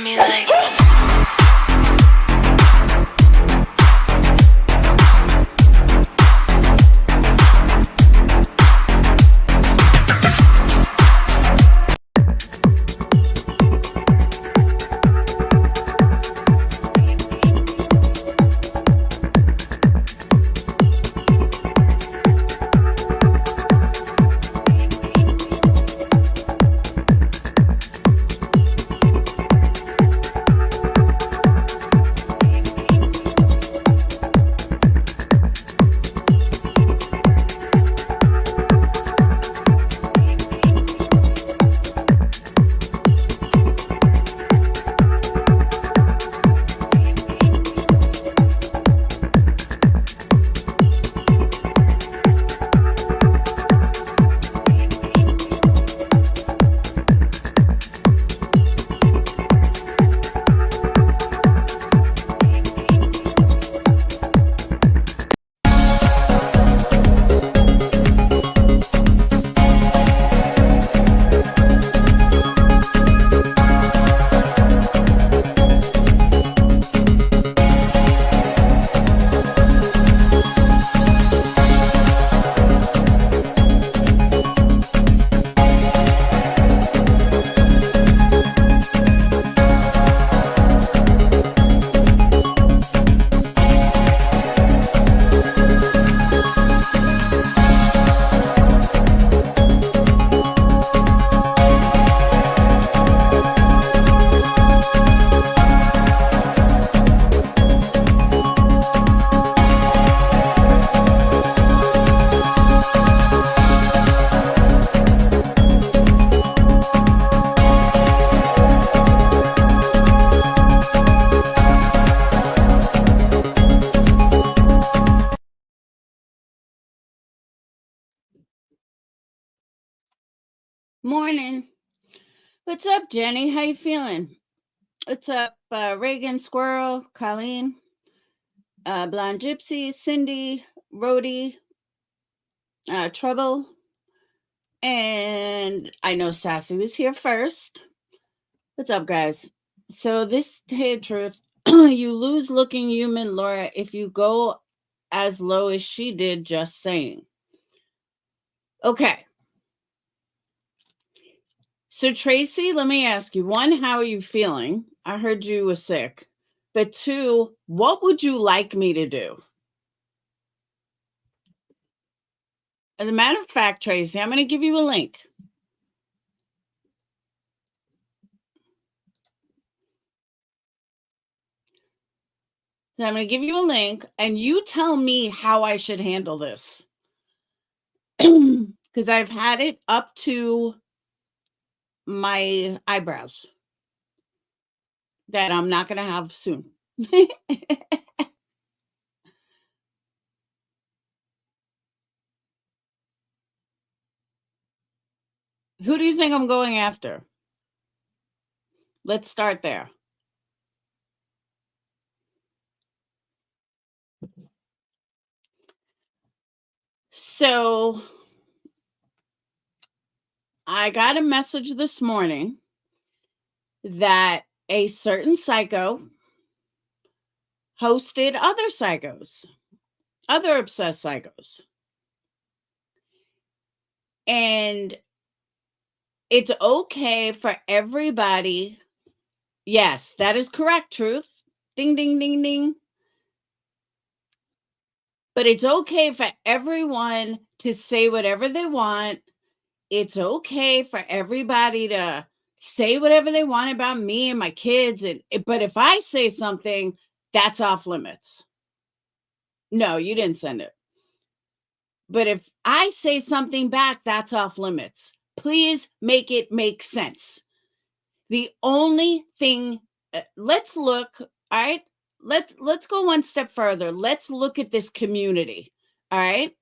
me like. Morning. What's up, Jenny? How you feeling? What's up, Reagan, Squirrel, Colleen, Blonde Gypsy, Cindy, Rhodey, Trouble, and I know Sassy was here first. What's up, guys? So this hey truth, you lose looking human, Laura, if you go as low as she did, just saying. Okay. So, Tracy, let me ask you, one, how are you feeling? I heard you were sick. But two, what would you like me to do? As a matter of fact, Tracy, I'm going to give you a link. So I'm going to give you a link, and you tell me how I should handle this. Because I've had it up to my eyebrows that I'm not going to have soon. Who do you think I'm going after? Let's start there. So I got a message this morning that a certain psycho hosted other psychos, other obsessed psychos. And it's okay for everybody. Yes, that is correct, Truth. Ding, ding, ding, ding. But it's okay for everyone to say whatever they want. It's okay for everybody to say whatever they want about me and my kids. But if I say something, that's off limits. No, you didn't send it. But if I say something back, that's off limits. Please make it make sense. The only thing, let's look, all right? Let's go one step further. Let's look at this community, all right?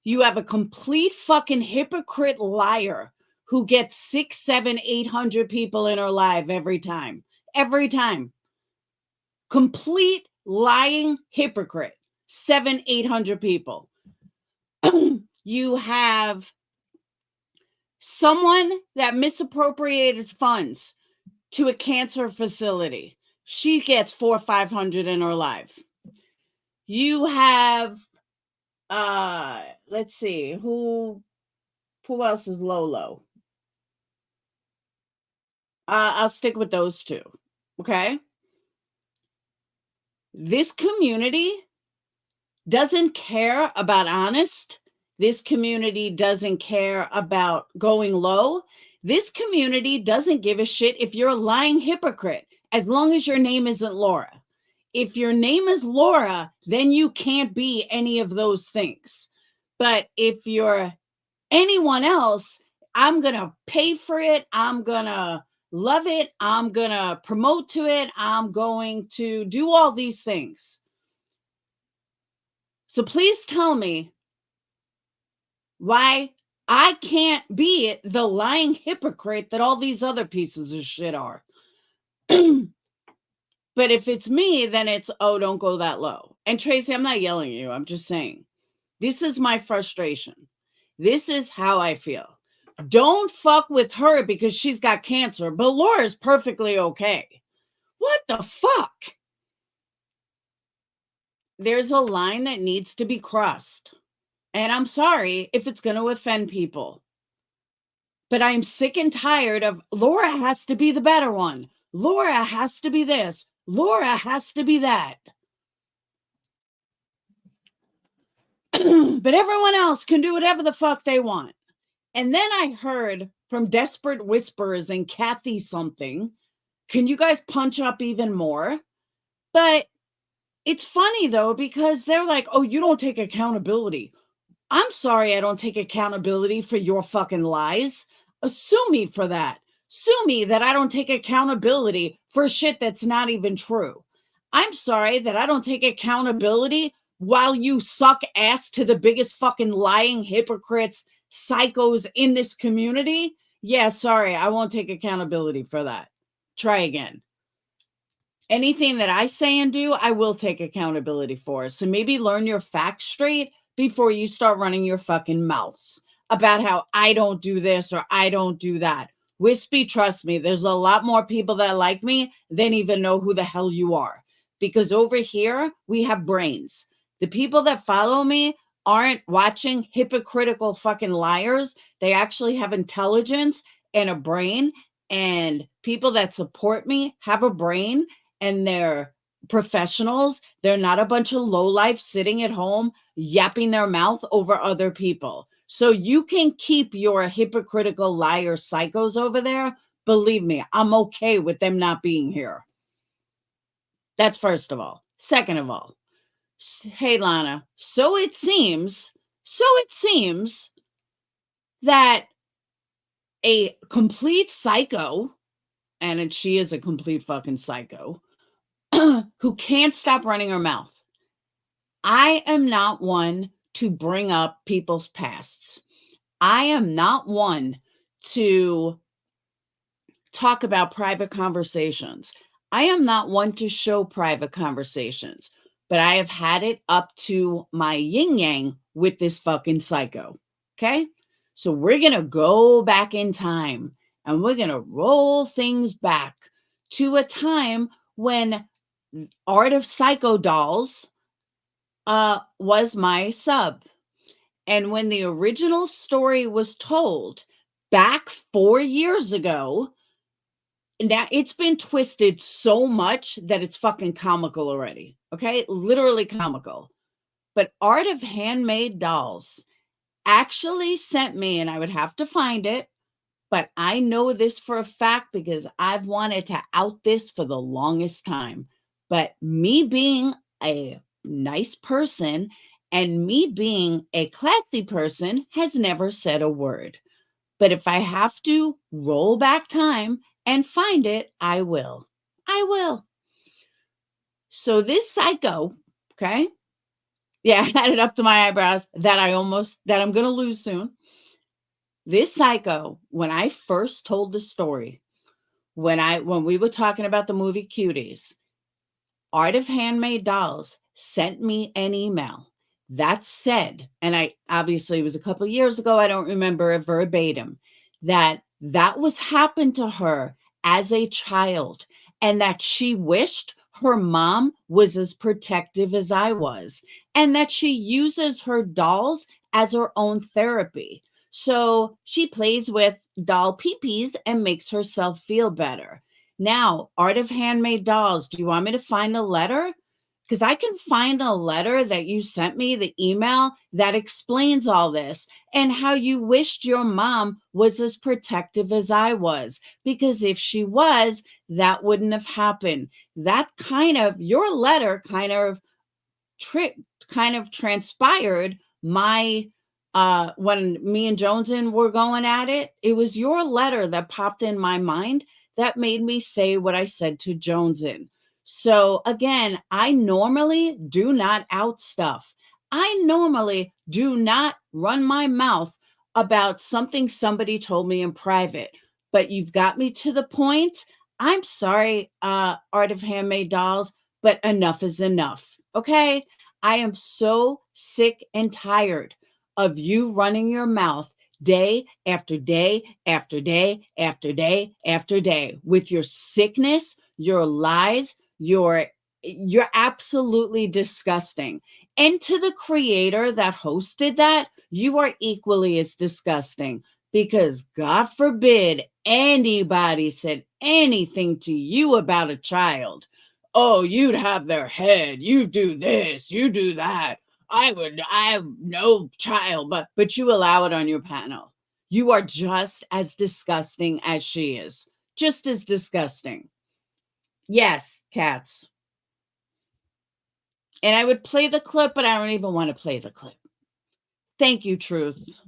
You have a complete fucking hypocrite liar who gets 600, 700, 800 people in her live every time. Every time. Complete lying hypocrite. 700, 800 people. You have someone that misappropriated funds to a cancer facility. She gets 400 or 500 in her life. You have, let's see, who else is low? I'll stick with those two. Okay. This community doesn't care about honest. This community doesn't care about going low. This community doesn't give a shit if you're a lying hypocrite, as long as your name isn't Laura. If your name is Laura, then you can't be any of those things. But if you're anyone else, I'm going to pay for it. I'm going to love it. I'm going to promote to it. I'm going to do all these things. So please tell me why I can't be the lying hypocrite that all these other pieces of shit are. But if it's me, then it's, oh, don't go that low. And Tracy, I'm not yelling at you. I'm just saying, this is my frustration. This is how I feel. Don't fuck with her because she's got cancer, but Laura's perfectly okay. What the fuck? There's a line that needs to be crossed. And I'm sorry if it's going to offend people. But I'm sick and tired of Laura has to be the better one. Laura has to be this. Laura has to be that. But everyone else can do whatever the fuck they want. And then I heard from Desperate Whispers and Kathy something. Can you guys punch up even more? But it's funny, though, because they're like, oh, you don't take accountability. I'm sorry I don't take accountability for your fucking lies. Sue me for that. Sue me that I don't take accountability for shit that's not even true. I'm sorry that I don't take accountability while you suck ass to the biggest fucking lying hypocrites, psychos in this community. Yeah, sorry, I won't take accountability for that. Try again. Anything that I say and do, I will take accountability for. So maybe learn your facts straight before you start running your fucking mouths about how I don't do this or I don't do that. Wispy, trust me, there's a lot more people that like me than even know who the hell you are. Because over here, we have brains. The people that follow me aren't watching hypocritical fucking liars. They actually have intelligence and a brain. And people that support me have a brain and they're professionals. They're not a bunch of lowlife sitting at home yapping their mouth over other people. So you can keep your hypocritical liar psychos over there. Believe me, I'm okay with them not being here. That's first of all. Second of all, hey, Lana, so it seems that a complete psycho, and she is a complete fucking psycho, who can't stop running her mouth. I am not one to bring up people's pasts. I am not one to talk about private conversations. I am not one to show private conversations, but I have had it up to my yin yang with this fucking psycho. Okay? So we're going to go back in time and we're going to roll things back to a time when Art of Psycho Dolls was my sub. And when the original story was told back 4 years ago, now it's been twisted so much that it's fucking comical already. Okay? Literally comical. But Art of Handmade Dolls actually sent me, and I would have to find it, but I know this for a fact because I've wanted to out this for the longest time. But me being a nice person and me being a classy person has never said a word. But if I have to roll back time and find it, I will. I will. So this psycho, okay? Yeah, I had it up to my eyebrows that I'm going to lose soon. This psycho, when I first told the story, when we were talking about the movie Cuties, Art of Handmade Dolls sent me an email that said, and I obviously it was a couple of years ago, I don't remember it verbatim, that was happened to her as a child and that she wished her mom was as protective as I was, and that she uses her dolls as her own therapy. So she plays with doll peepees and makes herself feel better. Now, Art of Handmade Dolls, do you want me to find a letter? Because I can find a letter that you sent me, the email that explains all this and how you wished your mom was as protective as I was. Because if she was, that wouldn't have happened. That kind of, your letter kind of transpired my when me and Jonesin were going at it. It was your letter that popped in my mind that made me say what I said to Jonesin. So again, I normally do not out stuff. I normally do not run my mouth about something somebody told me in private, but you've got me to the point. I'm sorry, Art of Handmade Dolls, but enough is enough. Okay. I am so sick and tired of you running your mouth day after day after day after day after day with your sickness, your lies, you're absolutely disgusting. And to the creator that hosted that, you are equally as disgusting because God forbid anybody said anything to you about a child. Oh, you'd have their head. You do this, you do that. I have no child, but you allow it on your panel. You are just as disgusting as she is. Just as disgusting. Yes, cats. And I would play the clip, but I don't even want to play the clip. Thank you, Truth.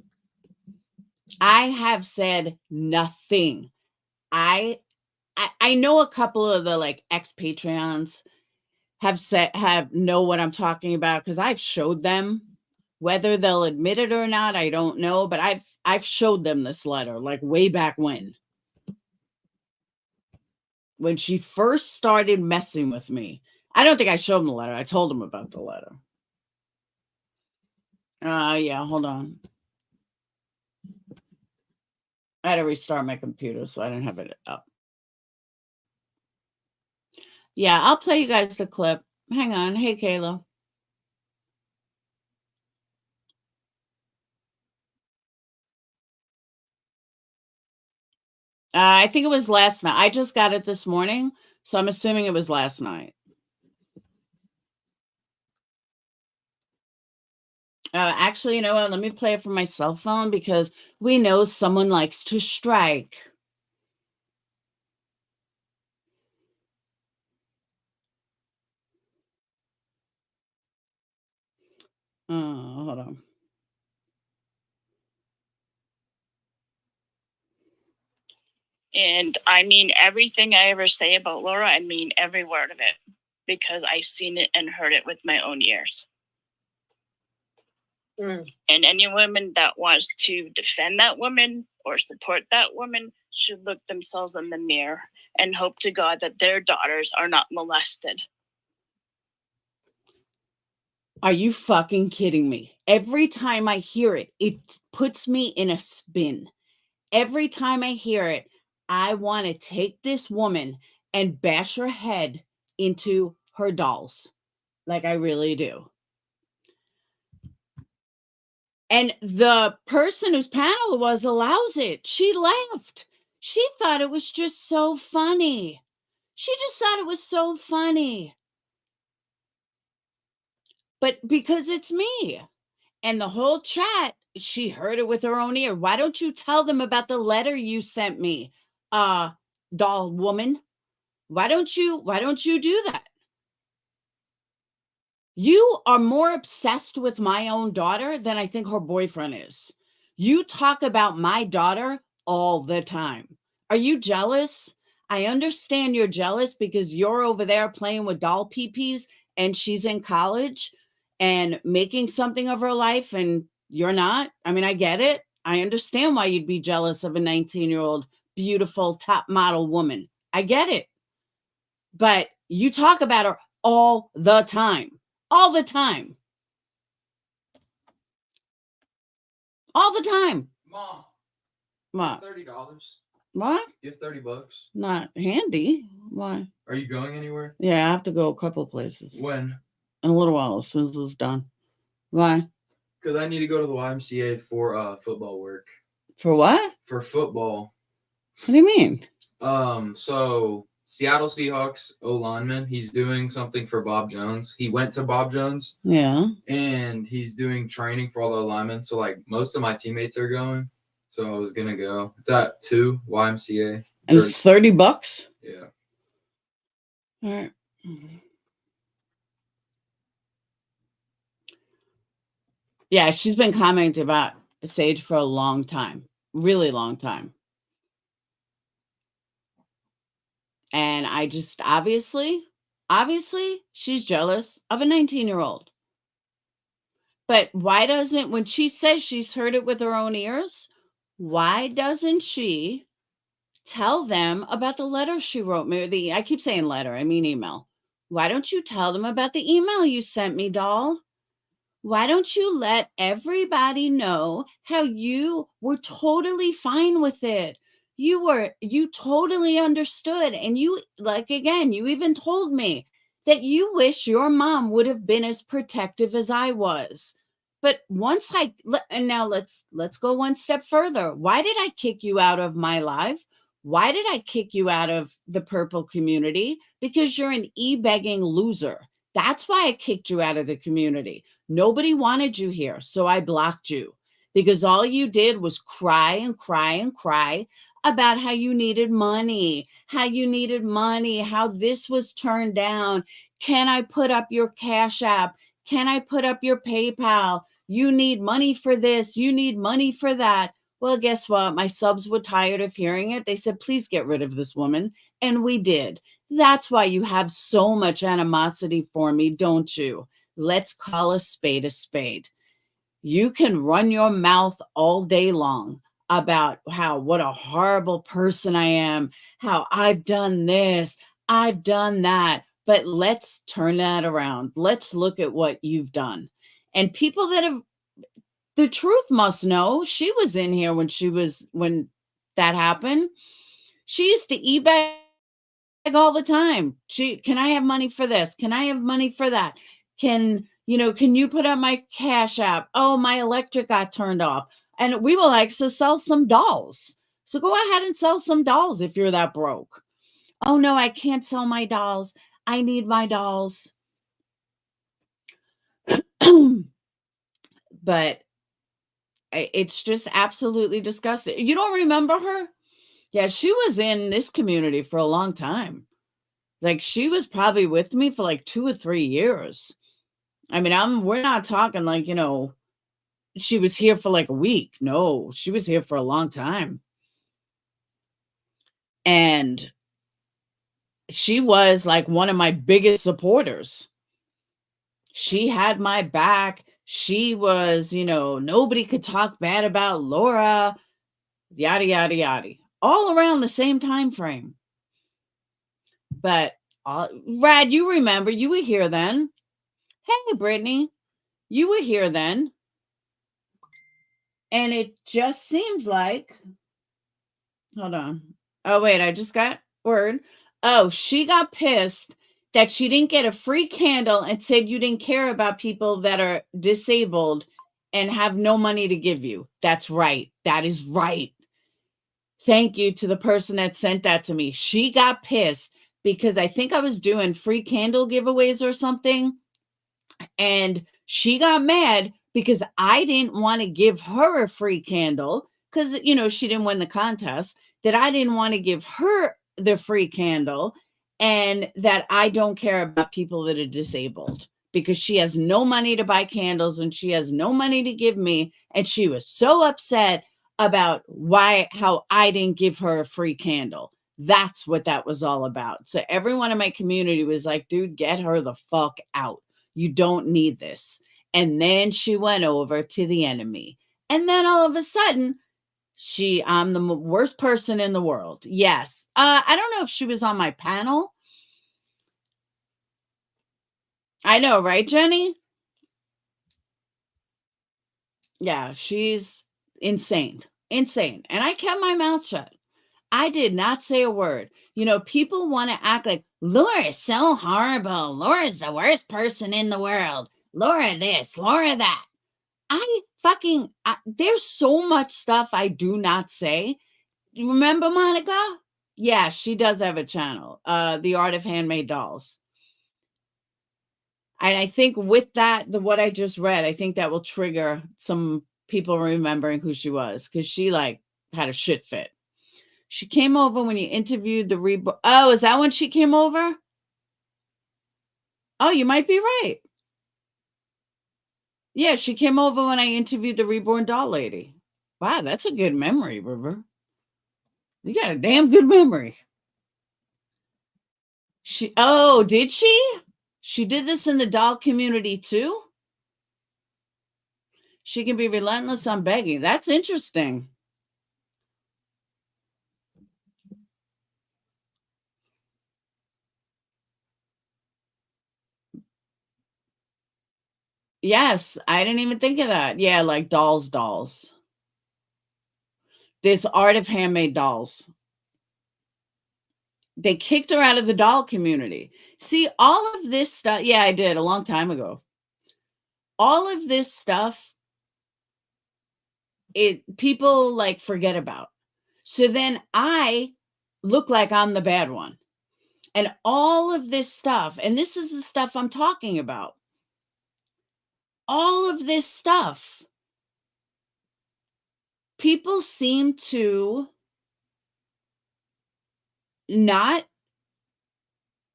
I have said nothing. I know a couple of the like ex Patreons have know what I'm talking about because I've showed them. Whether they'll admit it or not, I don't know, but I've showed them this letter like way back when she first started messing with me. I don't think I showed them the letter. I told them about the letter. Yeah, hold on. I had to restart my computer, so I didn't have it up. Yeah, I'll play you guys the clip. Hang on. Hey, Kayla. I think it was last night. I just got it this morning, so I'm assuming it was last night. Actually, you know what? Let me play it from my cell phone because we know someone likes to strike. Hold on. And I mean everything I ever say about Laura, I mean every word of it because I've seen it and heard it with my own ears. And any woman that wants to defend that woman or support that woman should look themselves in the mirror and hope to God that their daughters are not molested. Are you fucking kidding me? Every time I hear it, it puts me in a spin. Every time I hear it, I want to take this woman and bash her head into her dolls. Like I really do. And the person whose panel it was allows it. She laughed. She thought it was just so funny. She just thought it was so funny. But because it's me. And the whole chat, she heard it with her own ear. Why don't you tell them about the letter you sent me, doll woman? Why don't you do that? You are more obsessed with my own daughter than I think her boyfriend is. You talk about my daughter all the time. Are you jealous? I understand you're jealous because you're over there playing with doll peepees and she's in college and making something of her life and you're not. I mean, I get it. I understand why you'd be jealous of a 19-year-old, beautiful, top model woman. I get it. But you talk about her all the time. All the time. All the time. Mom. What? $30. What? You have $30. Not handy. Why? Are you going anywhere? Yeah, I have to go a couple places. When? In a little while, as soon as it's done. Why? Because I need to go to the YMCA for football work. For what? For football. What do you mean? So Seattle Seahawks O-lineman, he's doing something for Bob Jones. He went to Bob Jones. Yeah. And he's doing training for all the linemen. So like most of my teammates are going. So I was gonna go. It's at 2 YMCA. And it's $30? Yeah. All right. Yeah, she's been commenting about Sage for a long time. Really long time. And I just obviously, she's jealous of a 19-year-old. But why doesn't, when she says she's heard it with her own ears, why doesn't she tell them about the letter she wrote me? I keep saying letter, I mean email. Why don't you tell them about the email you sent me, doll? Why don't you let everybody know how you were totally fine with it? You totally understood. And you, like, again, you even told me that you wish your mom would have been as protective as I was. But once and now let's go one step further. Why did I kick you out of my life? Why did I kick you out of the purple community? Because you're an e-begging loser. That's why I kicked you out of the community. Nobody wanted you here, so I blocked you because all you did was cry and cry and cry about how you needed money, how this was turned down. Can I put up your Cash App? Can I put up your PayPal? You need money for this. You need money for that. Well, guess what? My subs were tired of hearing it. They said, please get rid of this woman. And we did. That's why you have so much animosity for me, don't you? Let's call a spade a spade. You can run your mouth all day long about what a horrible person I am, how I've done this, I've done that. But let's turn that around. Let's look at what you've done. And people that have the truth must know. She was in here when that happened. She used to eBay all the time. Can I have money for this? Can I have money for that? Can you put up my Cash App? Oh, my electric got turned off. And we will like to sell some dolls. So go ahead and sell some dolls if you're that broke. Oh no, I can't sell my dolls. I need my dolls. But it's just absolutely disgusting. You don't remember her? Yeah, she was in this community for a long time. Like, she was probably with me for like 2 or 3 years. I mean, we're not talking like, she was here for like a week. No, she was here for a long time. And she was like one of my biggest supporters. She had my back. She was, nobody could talk bad about Laura, yada, yada, yada, all around the same time frame. But Rad, you remember, you were here then. Hey, Brittany, you were here then. And it just seems like, hold on. Oh, wait, I just got word. Oh, she got pissed that she didn't get a free candle and said you didn't care about people that are disabled and have no money to give you. That's right. That is right. Thank you to the person that sent that to me. She got pissed because I think I was doing free candle giveaways or something. And she got mad because I didn't want to give her a free candle because, she didn't win the contest, that I didn't want to give her the free candle and that I don't care about people that are disabled because she has no money to buy candles and she has no money to give me. And she was so upset about how I didn't give her a free candle. That's what that was all about. So everyone in my community was like, dude, get her the fuck out. You don't need this. And then she went over to the enemy. And then all of a sudden, I'm the worst person in the world. Yes. I don't know if she was on my panel. I know, right, Jenny? Yeah, she's insane. Insane. And I kept my mouth shut. I did not say a word. You know, people want to act like Laura is so horrible. Laura is the worst person in the world. Laura this, Laura that. There's so much stuff I do not say. You remember Monica? Yeah, she does have a channel, The Art of Handmade Dolls. And I think with that, what I just read, I think that will trigger some people remembering who she was, because she like had a shit fit. She came over when you interviewed the Reborn. Oh, is that when she came over? Oh, you might be right. Yeah, she came over when I interviewed the Reborn Doll lady. Wow, that's a good memory, River. You got a damn good memory. Did she? She did this in the doll community too? She can be relentless on begging. That's interesting. Yes, I didn't even think of that. Yeah, like dolls. This Art of Handmade Dolls. They kicked her out of the doll community. See, all of this stuff. Yeah, I did a long time ago. All of this stuff, people like forget about. So then I look like I'm the bad one. And all of this stuff, and this is the stuff I'm talking about. All of this stuff, people seem to not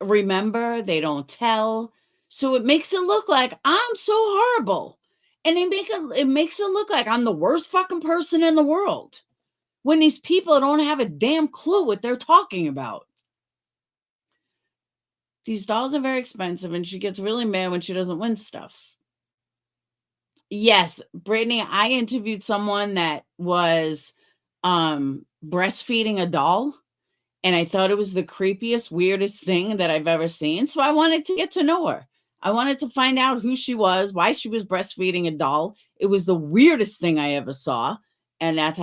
remember, they don't tell. So it makes it look like I'm so horrible. And it makes it look like I'm the worst fucking person in the world, when these people don't have a damn clue what they're talking about. These dolls are very expensive, and she gets really mad when she doesn't win stuff. Yes, Brittany, I interviewed someone that was breastfeeding a doll, and I thought it was the creepiest, weirdest thing that I've ever seen. So I wanted to get to know her. I wanted to find out who she was, why she was breastfeeding a doll. It was the weirdest thing I ever saw. And that's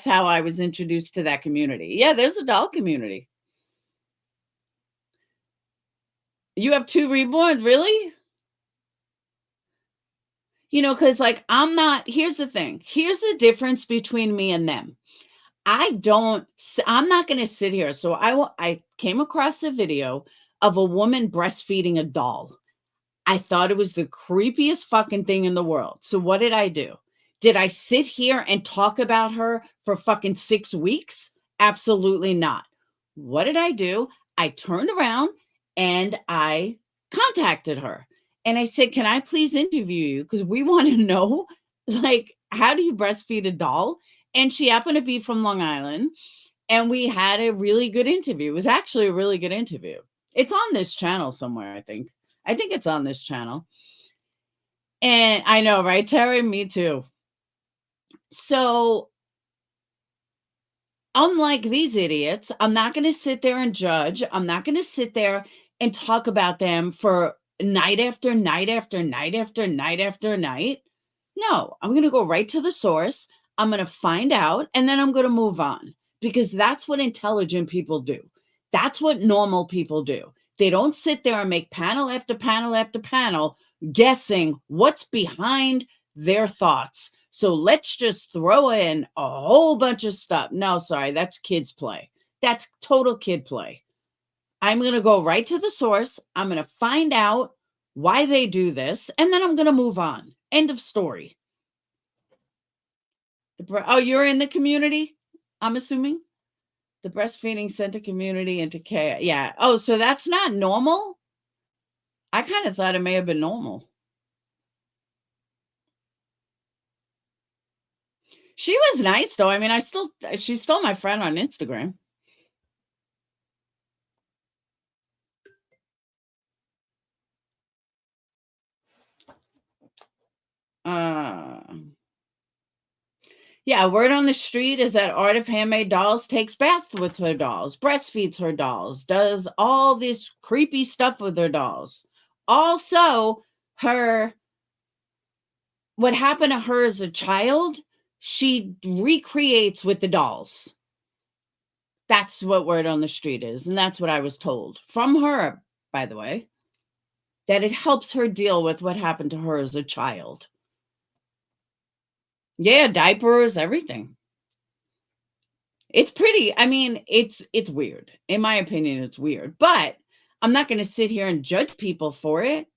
how I was introduced to that community. Yeah, there's a doll community. You have 2 reborns, really? You know, because like here's the thing. Here's the difference between me and them. I'm not going to sit here. So I came across a video of a woman breastfeeding a doll. I thought it was the creepiest fucking thing in the world. So what did I do? Did I sit here and talk about her for fucking 6 weeks? Absolutely not. What did I do? I turned around and I contacted her. And I said, can I please interview you? Because we want to know, like, how do you breastfeed a doll? And she happened to be from Long Island. And we had a really good interview. It was actually a really good interview. It's on this channel somewhere, I think. I think it's on this channel. And I know, right, Terry? Me too. So, unlike these idiots, I'm not going to sit there and judge. I'm not going to sit there and talk about them for night after night after night after night after night. No, I'm going to go right to the source. I'm going to find out, and then I'm going to move on, because that's what intelligent people do. That's what normal people do. They don't sit there and make panel after panel after panel guessing what's behind their thoughts. So let's just throw in a whole bunch of stuff. No, sorry, that's kids play. That's total kid play. I'm going to go right to the source. I'm going to find out why they do this, and then I'm going to move on. End of story. You're in the community, I'm assuming? The breastfeeding center community in Takea. Yeah. Oh, so that's not normal? I kind of thought it may have been normal. She was nice, though. I mean, she's still my friend on Instagram. Yeah, word on the street is that Art of Handmade Dolls takes baths with her dolls, breastfeeds her dolls, does all this creepy stuff with her dolls. Also, what happened to her as a child, she recreates with the dolls. That's what word on the street is. And that's what I was told from her, by the way, that it helps her deal with what happened to her as a child. Yeah, diapers, everything. It's pretty, I mean, it's weird. In my opinion, it's weird. But I'm not going to sit here and judge people for it.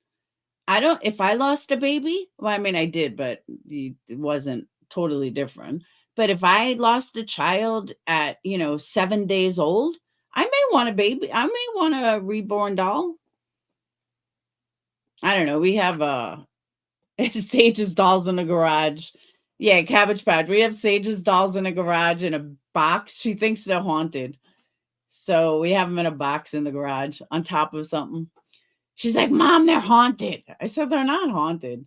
If I lost a baby, well, I mean, I did, but it wasn't totally different. But if I lost a child at, 7 days old, I may want a baby. I may want a reborn doll. I don't know. We have Sage's dolls in the garage. Yeah, Cabbage Patch. We have Sage's dolls in a garage in a box. She thinks they're haunted. So we have them in a box in the garage on top of something. She's like, Mom, they're haunted. I said, they're not haunted.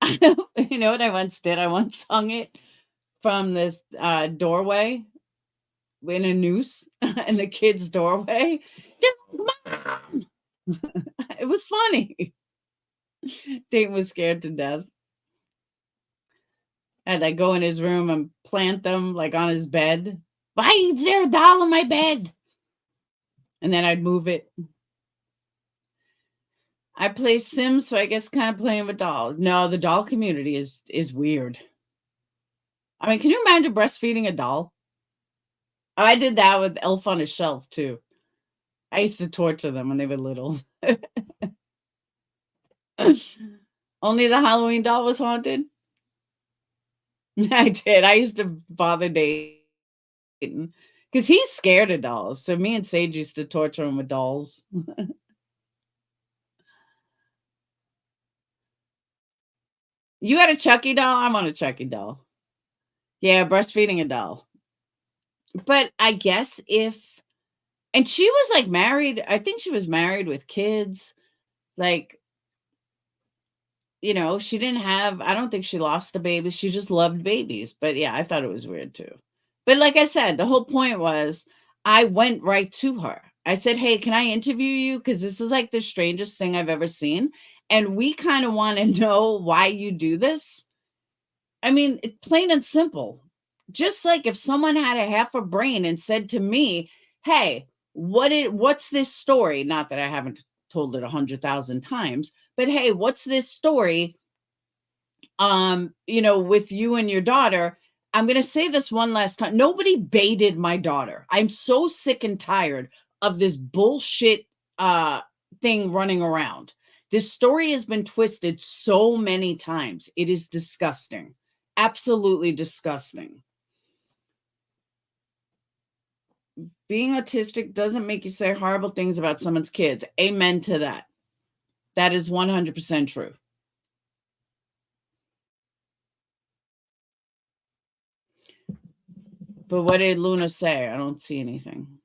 You know what I once did? I once hung it from this doorway in a noose in the kid's doorway. Mom! It was funny. Dayton was scared to death. I'd like go in his room and plant them like on his bed. Why is there a doll on my bed? And then I'd move it. I play Sims, so I guess kind of playing with dolls. No, the doll community is weird. I mean, can you imagine breastfeeding a doll? I did that with Elf on a Shelf too. I used to torture them when they were little. Only the Halloween doll was haunted. I did. I used to bother Dayton because he's scared of dolls. So me and Sage used to torture him with dolls. You had a Chucky doll? I'm on a Chucky doll. Yeah, breastfeeding a doll. But I guess and she was like married. I think she was married with kids. Like, she didn't have, I don't think she lost a baby. She just loved babies. But yeah, I thought it was weird too. But like I said, the whole point was I went right to her. I said, hey, can I interview you? Because this is like the strangest thing I've ever seen. And we kind of want to know why you do this. I mean, it's plain and simple. Just like if someone had a half a brain and said to me, hey, what's this story? Not that I haven't told it 100,000 times, but hey, what's this story? With you and your daughter. I'm going to say this one last time. Nobody baited my daughter. I'm so sick and tired of this bullshit thing running around. This story has been twisted so many times. It is disgusting. Absolutely disgusting. Being autistic doesn't make you say horrible things about someone's kids. Amen to that. That is 100% true. But what did Luna say? I don't see anything.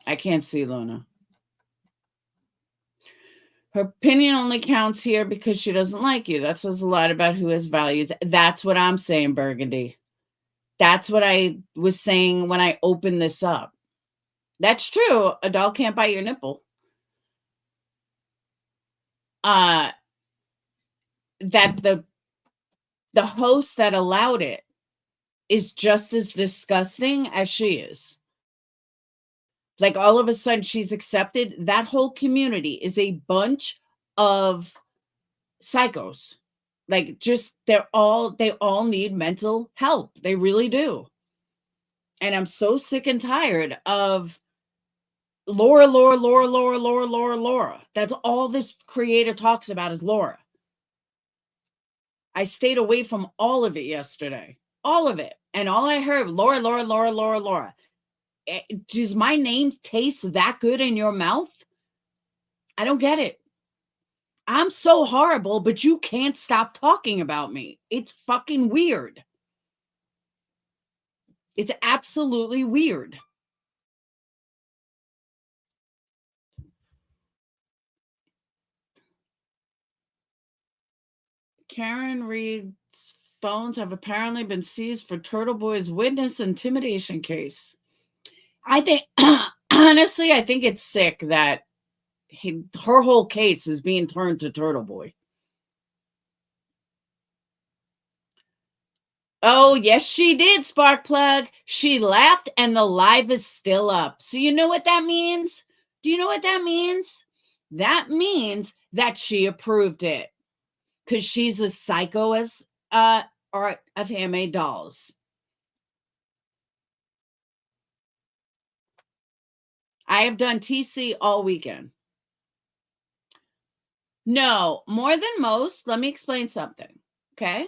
I can't see Luna. Her opinion only counts here because she doesn't like you. That says a lot about who has values. That's what I'm saying, Burgundy. That's what I was saying when I opened this up. That's true. A doll can't bite your nipple. That the host that allowed it is just as disgusting as she is. Like all of a sudden she's accepted. That whole community is a bunch of psychos. Like they all need mental help. They really do. And I'm so sick and tired of Laura. That's all this creator talks about is Laura. I stayed away from all of it yesterday. All of it. And all I heard, Laura. Does my name taste that good in your mouth? I don't get it. I'm so horrible, but you can't stop talking about me. It's fucking weird. It's absolutely weird. Karen Reed's phones have apparently been seized for Turtle Boy's witness intimidation case. I think, honestly, I think it's sick that her whole case is being turned to Turtle Boy. Oh, yes, she did, Sparkplug. She laughed and the live is still up. So you know what that means? Do you know what that means? That means that she approved it because she's a psycho as art of handmade dolls. I have done TC all weekend. No, more than most. Let me explain something. Okay.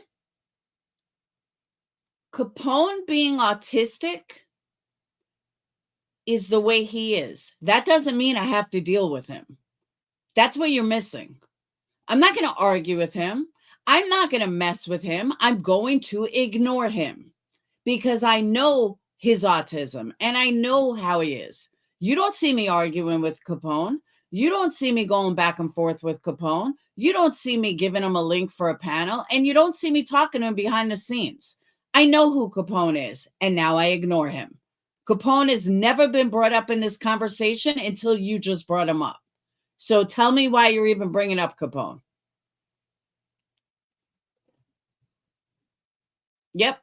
Capone being autistic is the way he is. That doesn't mean I have to deal with him. That's what you're missing. I'm not going to argue with him. I'm not going to mess with him. I'm going to ignore him because I know his autism and I know how he is. You don't see me arguing with Capone. You don't see me going back and forth with Capone. You don't see me giving him a link for a panel, and you don't see me talking to him behind the scenes. I know who Capone is, and now I ignore him. Capone has never been brought up in this conversation until you just brought him up. So tell me why you're even bringing up Capone. Yep.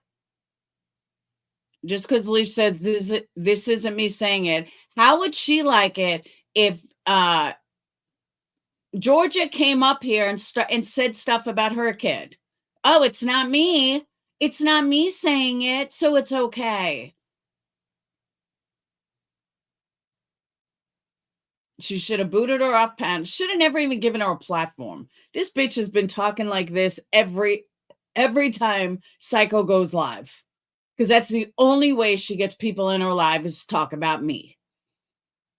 Just because Leash said this isn't me saying it. How would she like it if Georgia came up here and said stuff about her kid? Oh, it's not me. It's not me saying it, so it's okay. She should have booted her off panel. Should have never even given her a platform. This bitch has been talking like this every time Psycho goes live. Because that's the only way she gets people in her live is to talk about me.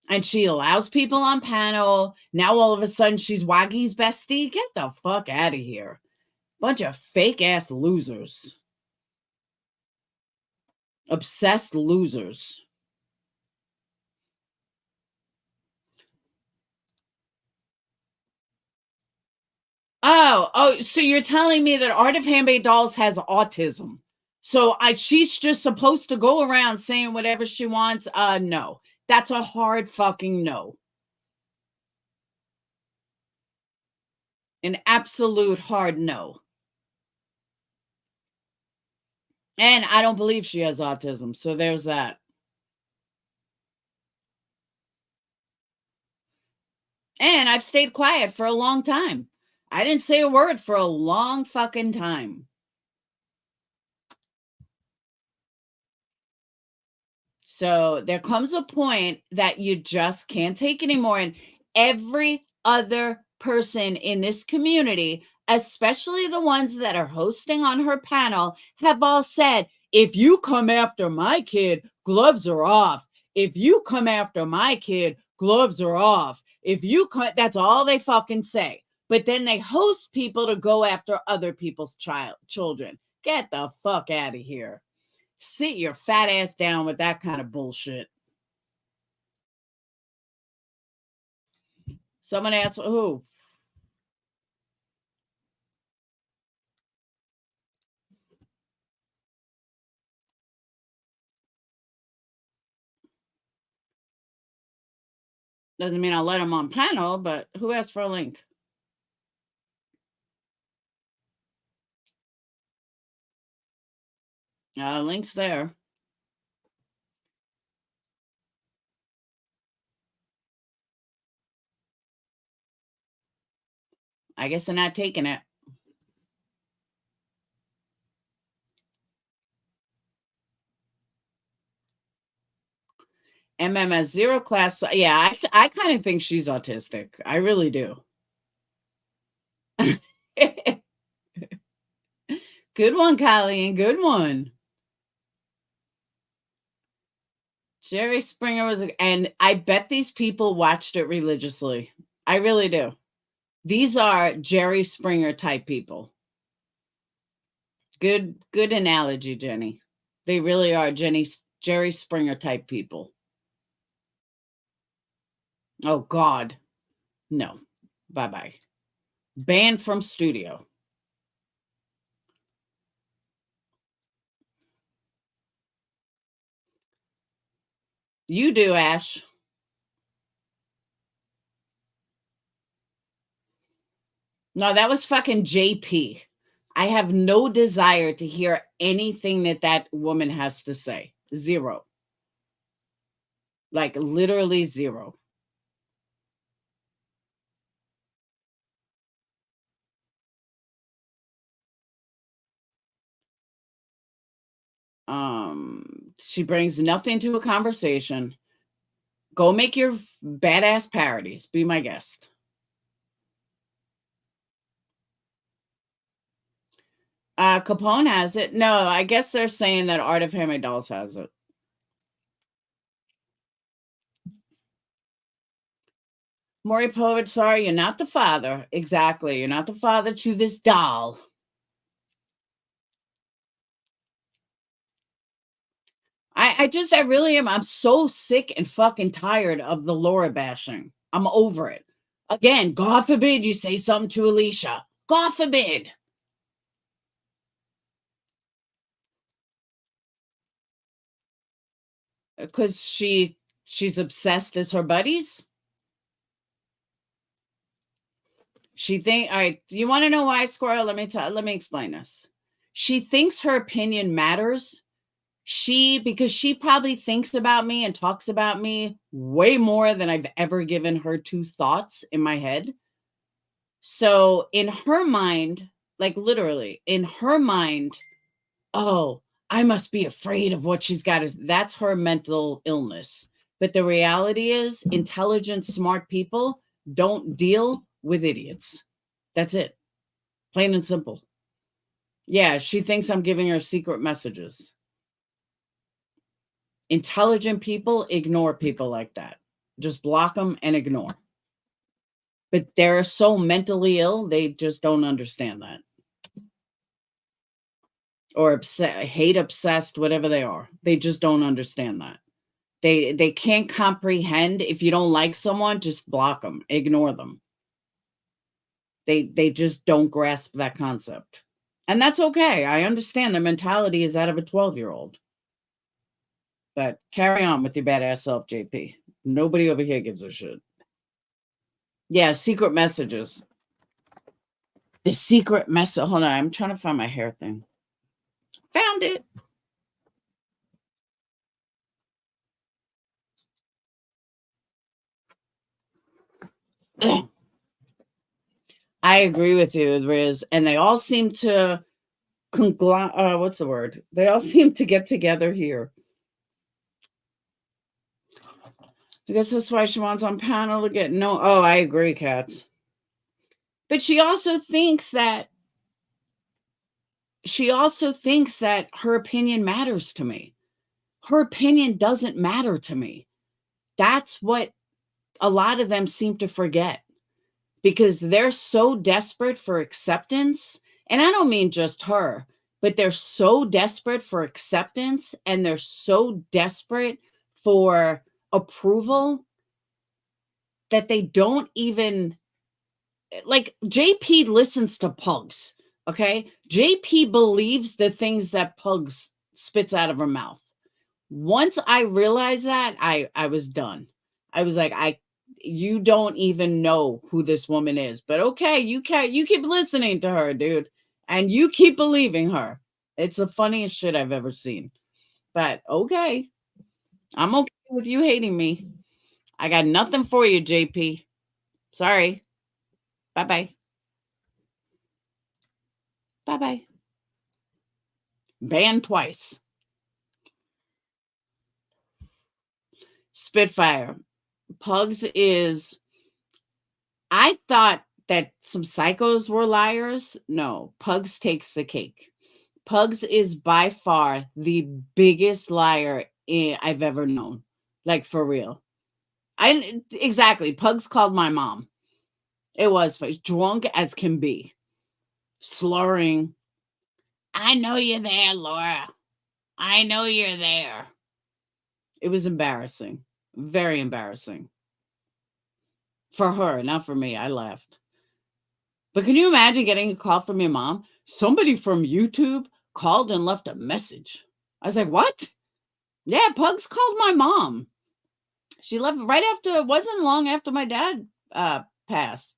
And she allows people on panel. Now all of a sudden she's Waggy's bestie. Get the fuck out of here. Bunch of fake ass losers. Obsessed losers. Oh, so you're telling me that Art of Handmade Dolls has autism. So she's just supposed to go around saying whatever she wants? No. That's a hard fucking no. An absolute hard no. And I don't believe she has autism. So there's that. And I've stayed quiet for a long time. I didn't say a word for a long fucking time. So there comes a point that you just can't take anymore. And every other person in this community, especially the ones that are hosting on her panel, have all said, if you come after my kid, gloves are off. If you come after my kid, gloves are off. If you come, that's all they fucking say. But then they host people to go after other people's children. Get the fuck out of here. Sit your fat ass down with that kind of bullshit. Someone asked who? Doesn't mean I'll let them on panel, but who asked for a link? Link's there. I guess they're not taking it. MMS 0 class. Yeah, I kind of think she's autistic. I really do. Good one, Colleen. Good one. Jerry Springer was, and I bet these people watched it religiously. I really do. These are Jerry Springer type people. Good analogy, Jenny. They really are Jerry Springer type people. Oh, God. No. Bye-bye. Banned from studio. You do, Ash. No, that was fucking JP. I have no desire to hear anything that woman has to say. Zero. Like literally zero. She brings nothing to a conversation. Go make your badass parodies. Be my guest. Capone has it. No, I guess they're saying that Art of Handmade Dolls has it. Maury Povich, sorry, you're not the father. Exactly. You're not the father to this doll. I really am. I'm so sick and fucking tired of the Laura bashing. I'm over it. Again, God forbid you say something to Alicia. God forbid. Because she's obsessed as her buddies. She think, all right, you want to know why, Squirrel? Let me explain this. She thinks her opinion matters. Because she probably thinks about me and talks about me way more than I've ever given her two thoughts in my head. So in her mind, like literally in her mind, oh, I must be afraid of what she's got. That's her mental illness. But the reality is intelligent, smart people don't deal with idiots. That's it. Plain and simple. Yeah, she thinks I'm giving her secret messages. Intelligent people ignore people like that. Just block them and ignore. But they're so mentally ill, they just don't understand that. Or hate obsessed, whatever they are. They just don't understand that. They can't comprehend. If you don't like someone, just block them, ignore them. They just don't grasp that concept. And that's okay. I understand their mentality is that of a 12-year-old. But carry on with your badass self, JP. Nobody over here gives a shit. Yeah, secret messages. The secret message. Hold on, I'm trying to find my hair thing. Found it. I agree with you, Riz. And they all seem to what's the word? They all seem to get together here. I guess that's why she wants on panel to get no. Oh, I agree, Cats. But she also thinks that her opinion matters to me. Her opinion doesn't matter to me. That's what a lot of them seem to forget, because they're so desperate for acceptance. And I don't mean just her, but they're so desperate for acceptance and they're so desperate for approval that they don't even, like, JP listens to Pugs. Okay. JP believes the things that Pugs spits out of her mouth. Once I realized that, I was done. I was like, you don't even know who this woman is, but okay, you keep listening to her, dude, and you keep believing her. It's the funniest shit I've ever seen. But okay, I'm okay with you hating me. I got nothing for you, JP. Sorry. Bye-bye. Bye-bye. Banned twice. Spitfire. Pugs is, I thought that some psychos were liars. No, Pugs takes the cake. Pugs is by far the biggest liar I've ever known. Like, for real. Exactly. Pugs called my mom. It was drunk as can be. Slurring. I know you're there, Laura. I know you're there. It was embarrassing. Very embarrassing. For her, not for me. I laughed. But can you imagine getting a call from your mom? Somebody from YouTube called and left a message. I was like, what? Yeah, Pugs called my mom. She left right after, it wasn't long after my dad passed.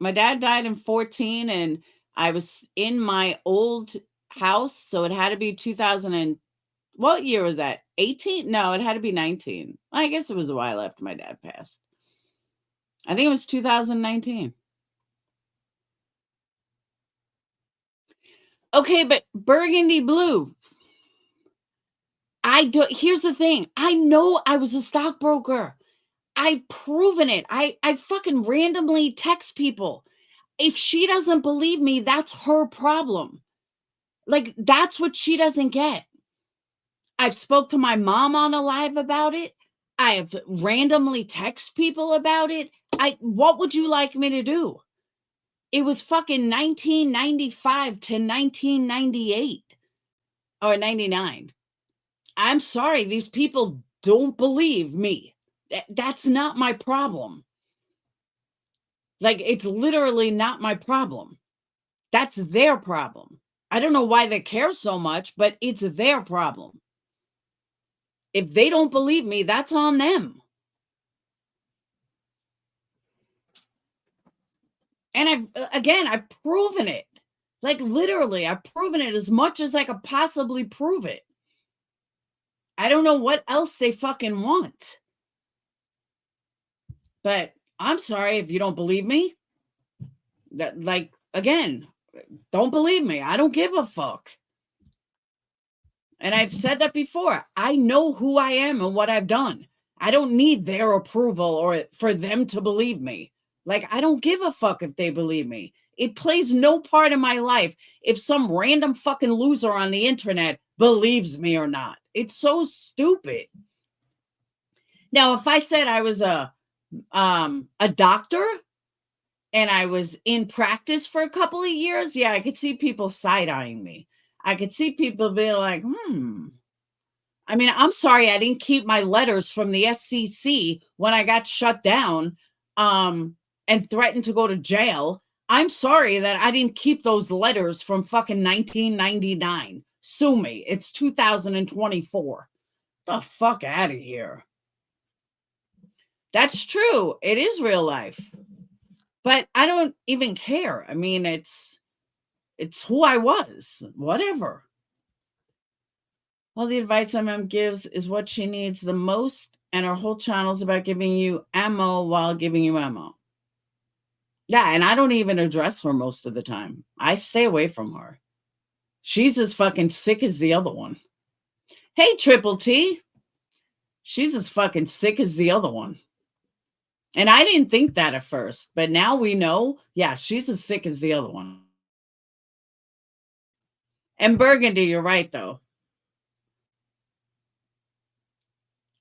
My dad died in 14 and I was in my old house, so it had to be 2000 and what year was that? 18? No, it had to be 19. I guess it was a while after my dad passed. I think it was 2019. Okay, but burgundy blue. Here's the thing. I know I was a stockbroker. I've proven it. I fucking randomly text people. If she doesn't believe me, that's her problem. Like, that's what she doesn't get. I've spoke to my mom on a live about it. I have randomly text people about it. What would you like me to do? It was fucking 1995 to 1998 or 99. I'm sorry, these people don't believe me. That's not my problem. Like, it's literally not my problem. That's their problem. I don't know why they care so much, but it's their problem. If they don't believe me, that's on them. And I've proven it. Like, literally, I've proven it as much as I could possibly prove it. I don't know what else they fucking want. But I'm sorry if you don't believe me. Again, don't believe me. I don't give a fuck. And I've said that before. I know who I am and what I've done. I don't need their approval or for them to believe me. Like, I don't give a fuck if they believe me. It plays no part in my life if some random fucking loser on the internet believes me or not. It's so stupid. Now, if I said I was a doctor and I was in practice for a couple of years, yeah, I could see people side-eyeing me. I could see people be like, I mean, I'm sorry I didn't keep my letters from the SEC when I got shut down and threatened to go to jail. I'm sorry that I didn't keep those letters from fucking 1999. Sue me. It's 2024. The fuck out of here. That's true. It is real life. But I don't even care. I mean, it's who I was. Whatever. All the advice my mom gives is what she needs the most, and her whole channel is about giving you ammo while giving you ammo. Yeah, and I don't even address her most of the time. I stay away from her. She's as fucking sick as the other one. Hey, Triple T. She's as fucking sick as the other one. And I didn't think that at first, but now we know, yeah, she's as sick as the other one. And Burgundy, you're right, though.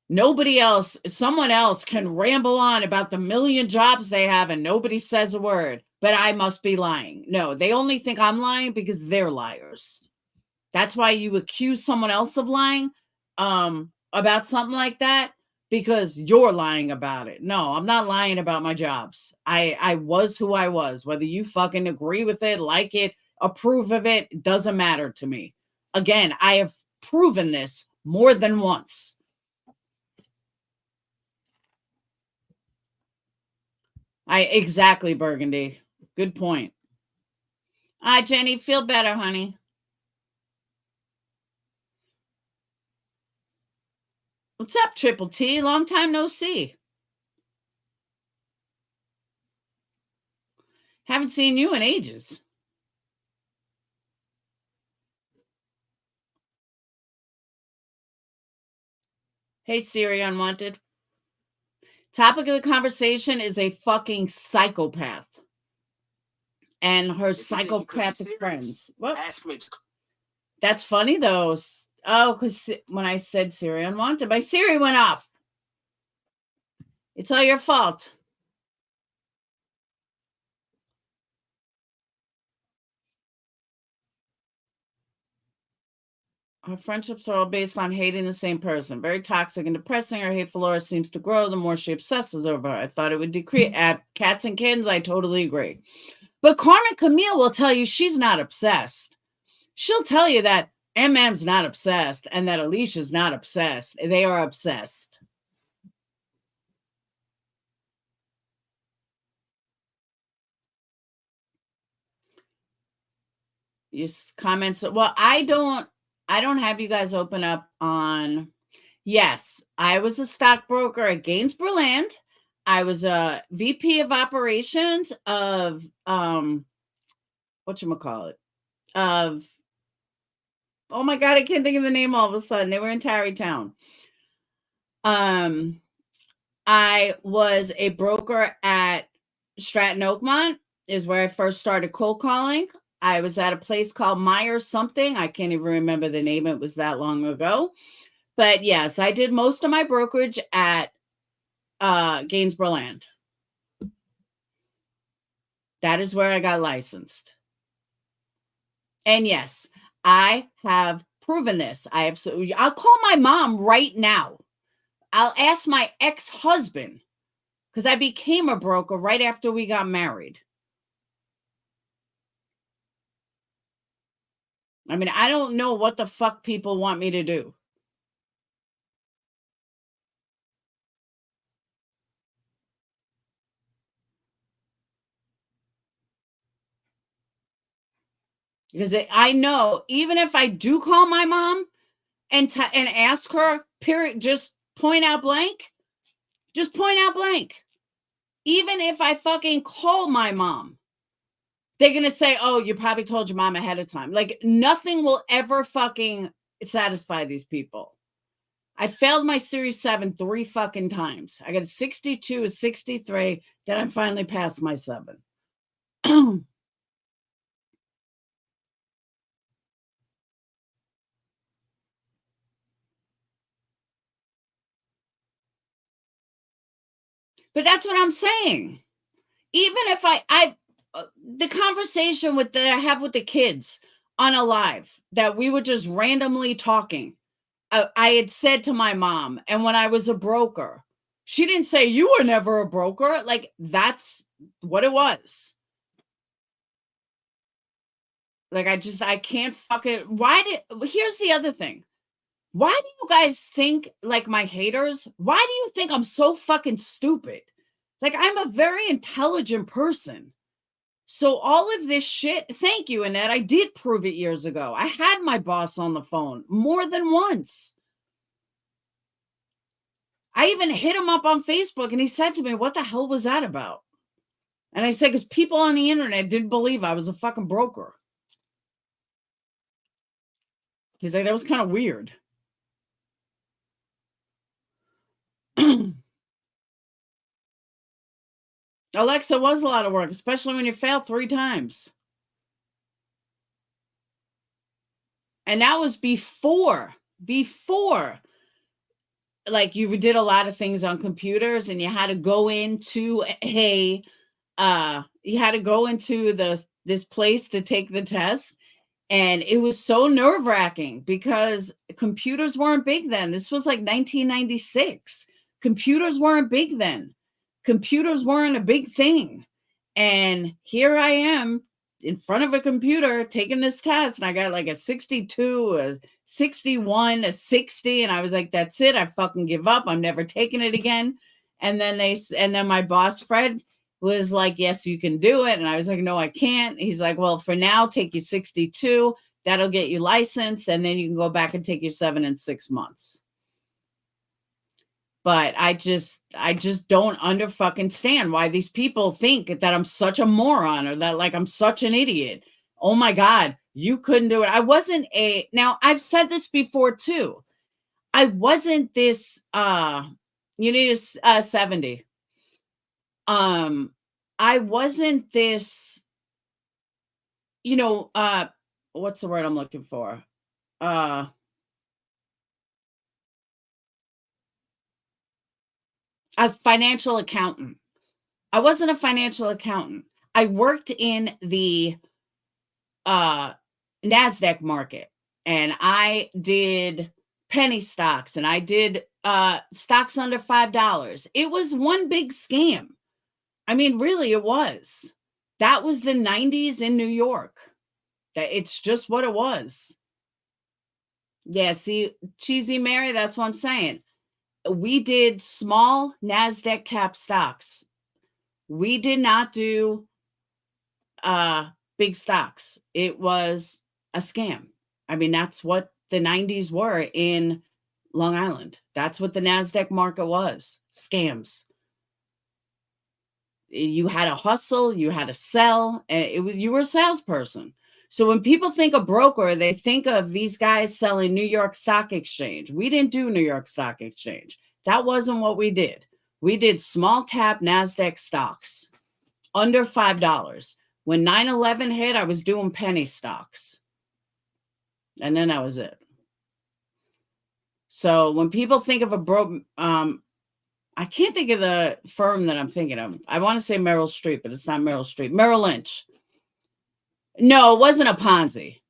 Nobody else, someone else can ramble on about the million jobs they have and nobody says a word, but I must be lying. No, they only think I'm lying because they're liars. That's why you accuse someone else of lying about something like that, because you're lying about it. No, I'm not lying about my jobs. I was who I was. Whether you fucking agree with it, like it, approve of it, doesn't matter to me. Again, I have proven this more than once. Exactly, Burgundy. Good point. Hi, Jenny. Feel better, honey. What's up, Triple T? Long time no see. Haven't seen you in ages. Hey, Siri Unwanted. Topic of the conversation is a fucking psychopath and her psychopathic friends. What? Ask me. That's funny, though. Oh, because when I said Siri Unwanted, my Siri went off. It's all your fault. Our friendships are all based on hating the same person. Very toxic and depressing. Her hateful aura seems to grow the more she obsesses over her. I thought it would decrease. At Cats and Kittens, I totally agree. But Carmen Camille will tell you she's not obsessed. She'll tell you that MM's not obsessed and that Alicia's not obsessed. They are obsessed. comments. Well, I don't have you guys open up on. Yes, I was a stockbroker at Gainsborough Land. I was a VP of operations of whatchamacallit, of, oh my God, I can't think of the name all of a sudden. They were in Tarrytown. I was a broker at Stratton Oakmont, is where I first started cold calling. I was at a place called Meyer something. I can't even remember the name. It was that long ago. But yes, I did most of my brokerage at Gainsborough Land. That is where I got licensed. And yes, I have proven this. I'll call my mom right now. I'll ask my ex-husband, because I became a broker right after we got married. I mean, I don't know what the fuck people want me to do. Because I know, even if I do call my mom and ask her, period, just point out blank. Just point out blank. Even if I fucking call my mom, they're going to say, oh, you probably told your mom ahead of time. Like, nothing will ever fucking satisfy these people. I failed my Series 7 3 fucking times. I got a 62, a 63, then I finally passed my 7. But that's what I'm saying. Even if the conversation that I have with the kids on a live, that we were just randomly talking, I had said to my mom, and when I was a broker, she didn't say, you were never a broker. Like, that's what it was. Like, I can't fucking, here's the other thing. Why do you guys think, like, my haters, why do you think I'm so fucking stupid? Like, I'm a very intelligent person. So all of this shit, thank you, Annette. I did prove it years ago. I had my boss on the phone more than once. I even hit him up on Facebook and he said to me, what the hell was that about? And I said, because people on the internet didn't believe I was a fucking broker. He's like, that was kind of weird. Alexa was a lot of work, especially when you fail 3 times. And that was before, like, you did a lot of things on computers and you had to go into this place to take the test. And it was so nerve-wracking because computers weren't big then. This was like 1996. Computers weren't big then. Computers weren't a big thing. And here I am in front of a computer taking this test, and I got like a 62, a 61, a 60, and I was like, that's it. I fucking give up. I'm never taking it again. And then my boss, Fred, was like, yes, you can do it. And I was like, no, I can't. He's like, well, for now, take you 62. That'll get you licensed. And then you can go back and take your 7 in 6 months. But I just don't understand why these people think that I'm such a moron or that, like, I'm such an idiot. Oh my God, you couldn't do it. Now I've said this before too. I wasn't this, you need a 70. I wasn't this, what's the word I'm looking for? A financial accountant. I wasn't a financial accountant. I worked in the NASDAQ market, and I did penny stocks, and I did stocks under $5. It was one big scam. I mean, really, it was. That was the 90s in New York. It's just what it was. Yeah, see, Cheesy Mary, that's what I'm saying. We did small NASDAQ cap stocks. We did not do big stocks. It was a scam. I mean, that's what the 90s were in Long Island. That's what the NASDAQ market was. Scams. You had to hustle, you had to sell, and you were a salesperson. So when people think of broker, they think of these guys selling New York Stock Exchange. We didn't do New York Stock Exchange. That wasn't what we did. We did small cap NASDAQ stocks under $5. When 9/11 hit, I was doing penny stocks. And then that was it. So when people think of a broker, I can't think of the firm that I'm thinking of. I want to say Merrill Street, but it's not Merrill Street. Merrill Lynch. No, it wasn't a Ponzi.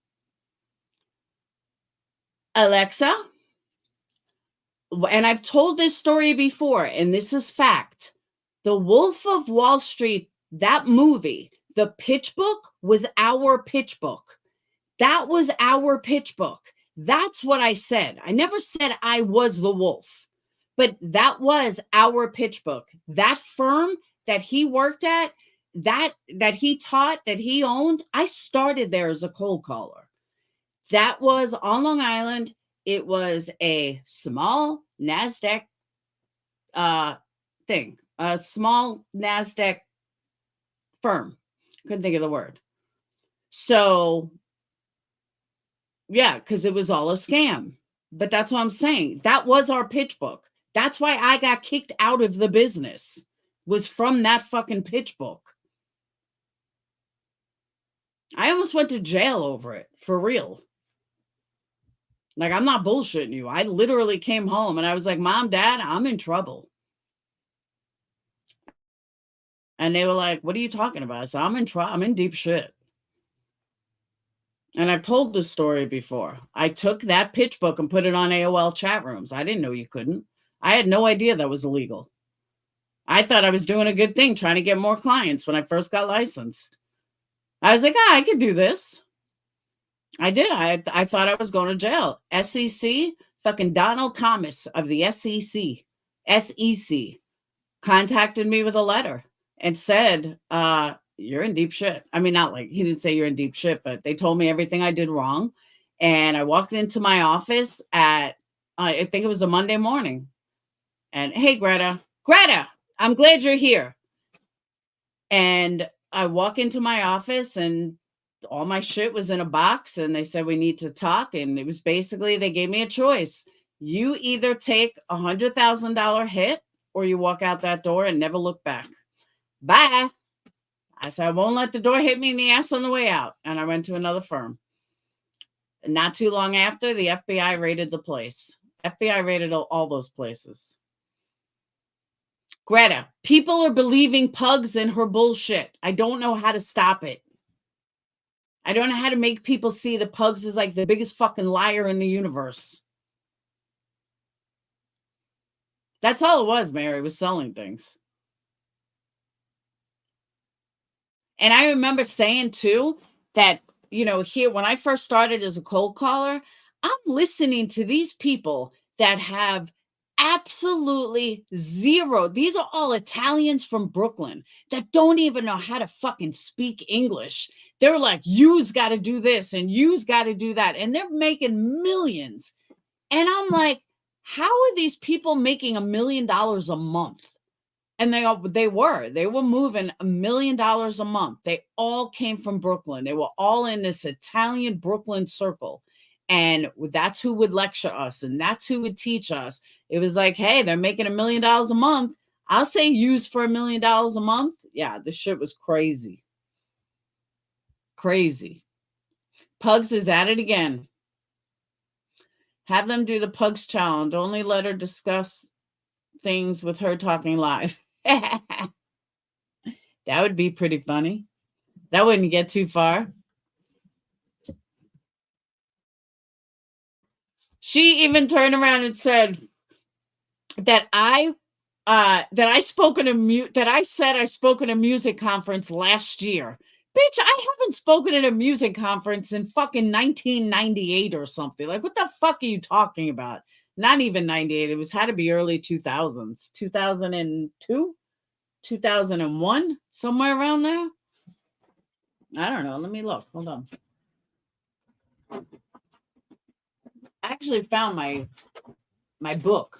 Alexa, and I've told this story before, and this is fact. The Wolf of Wall Street, that movie, the pitch book was our pitch book. That was our pitch book. That's what I said. I never said I was the wolf, but that was our pitch book. That firm that he worked at, that he taught, that he owned, I started there as a cold caller. That was on Long Island. It was a small NASDAQ thing, a small NASDAQ firm. Couldn't think of the word. So, yeah, because it was all a scam. But that's what I'm saying. That was our pitch book. That's why I got kicked out of the business, was from that fucking pitch book. I almost went to jail over it, for real. Like, I'm not bullshitting you. I literally came home and I was like, Mom, Dad, I'm in trouble. And they were like, what are you talking about? I said, I'm in deep shit. And I've told this story before. I took that pitch book and put it on AOL chat rooms. I didn't know you couldn't. I had no idea that was illegal. I thought I was doing a good thing, trying to get more clients when I first got licensed. I was like, I could do this. I did. I thought I was going to jail. SEC, fucking Donald Thomas of the SEC contacted me with a letter and said, you're in deep shit. I mean, not like he didn't say you're in deep shit, but they told me everything I did wrong. And I walked into my office at, I think it was a Monday morning. And hey, Greta, I'm glad you're here. And I walk into my office and all my shit was in a box and they said, we need to talk. And it was basically, they gave me a choice. You either take $100,000 hit or you walk out that door and never look back. Bye. I said, I won't let the door hit me in the ass on the way out. And I went to another firm. And not too long after, the FBI raided the place. FBI raided all those places. Greta, people are believing Pugs and her bullshit. I don't know how to stop it. I don't know how to make people see that Pugs is like the biggest fucking liar in the universe. That's all it was, Mary, was selling things. And I remember saying too that, you know, here when I first started as a cold caller, I'm listening to these people that have absolutely zero. These are all Italians from Brooklyn that don't even know how to fucking speak English. They're like, you's got to do this and you's got to do that. And they're making millions. And I'm like, how are these people making $1 million a month? And they were moving $1 million a month. They all came from Brooklyn. They were all in this Italian Brooklyn circle. And that's who would lecture us. And that's who would teach us. It was like, hey, they're making $1 million a month. I'll say use for $1 million a month. Yeah, this shit was crazy. Crazy. Pugs is at it again. Have them do the Pugs challenge. Only let her discuss things with her talking live. That would be pretty funny. That wouldn't get too far. She even turned around and said that I spoke at a music conference last year. Bitch, I haven't spoken at a music conference in fucking 1998 or something. Like, what the fuck are you talking about? Not even 98. It had to be early 2000s. 2002? 2001? Somewhere around there? I don't know. Let me look. Hold on. I actually found my book.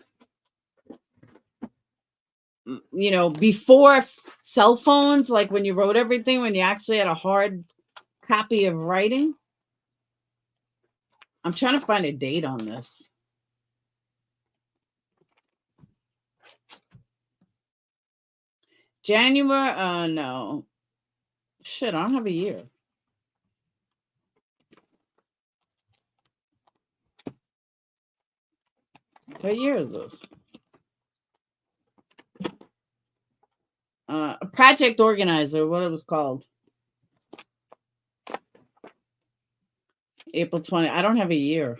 You know, before cell phones, like when you wrote everything, when you actually had a hard copy of writing. I'm trying to find a date on this. January, no. Shit, I don't have a year. What year is this? Project Organizer, what it was called. April 20. I don't have a year.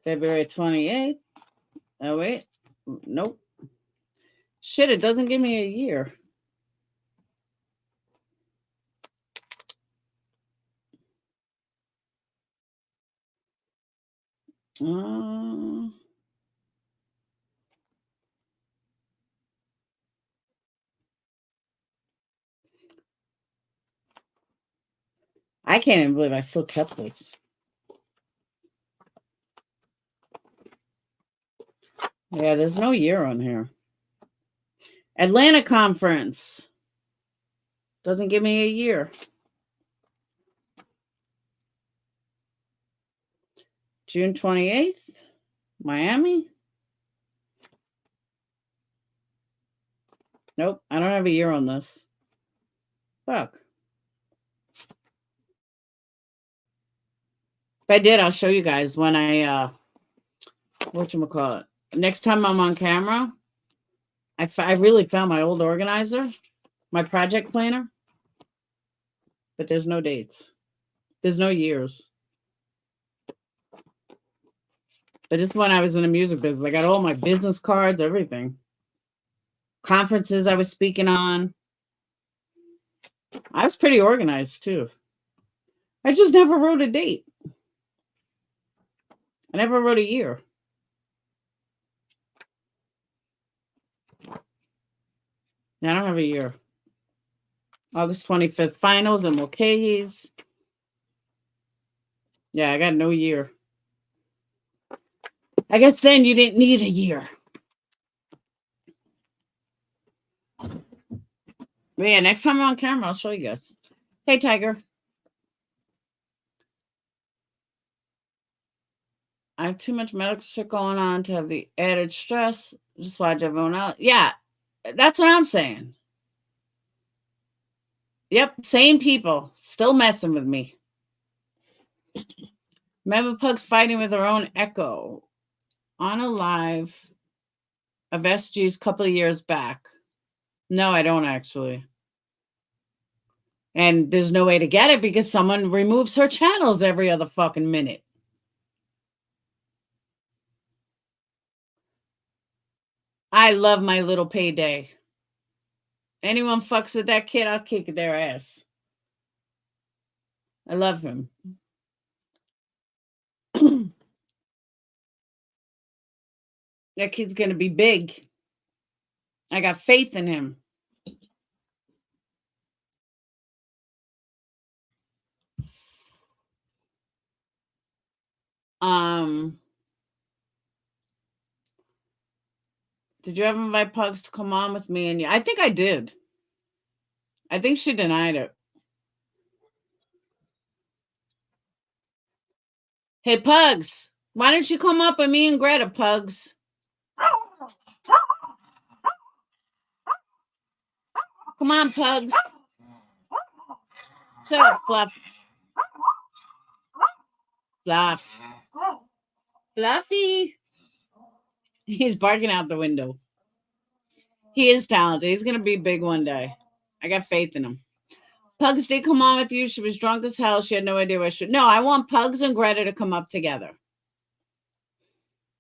February 28th. Oh, wait. Nope. Shit, it doesn't give me a year. I can't even believe I still kept this. Yeah, there's no year on here. Atlanta conference. Doesn't give me a year. June 28th. Miami. Nope, I don't have a year on this. Fuck. If I did, I'll show you guys when I, whatchamacallit. Next time I'm on camera, I really found my old organizer, my project planner, but there's no dates. There's no years. But it's when I was in the music business. I got all my business cards, everything. Conferences I was speaking on. I was pretty organized too. I just never wrote a date. I never wrote a year. I don't have a year. August 25th finals and Mulcahy's. Yeah, I got no year. I guess then you didn't need a year. But yeah, next time I'm on camera, I'll show you guys. Hey, Tiger. I have too much medical shit going on to have the added stress. Just watch everyone else. Yeah, that's what I'm saying. Yep, same people still messing with me. Remember Pug's fighting with her own echo on a live of SG's couple of years back. No, I don't actually. And there's no way to get it because someone removes her channels every other fucking minute. I love my little payday. Anyone fucks with that kid, I'll kick their ass. I love him. That kid's going to be big. I got faith in him. Did you ever invite Pugs to come on with me? And I think I did. I think she denied it. Hey, Pugs, why don't you come up with me and Greta, Pugs? Come on, Pugs. Shut up, Fluff. Fluff. Fluffy. He's barking out the window. He is talented. He's going to be big one day. I got faith in him. Pugs did come on with you. She was drunk as hell. She had no idea where she... No, I want Pugs and Greta to come up together.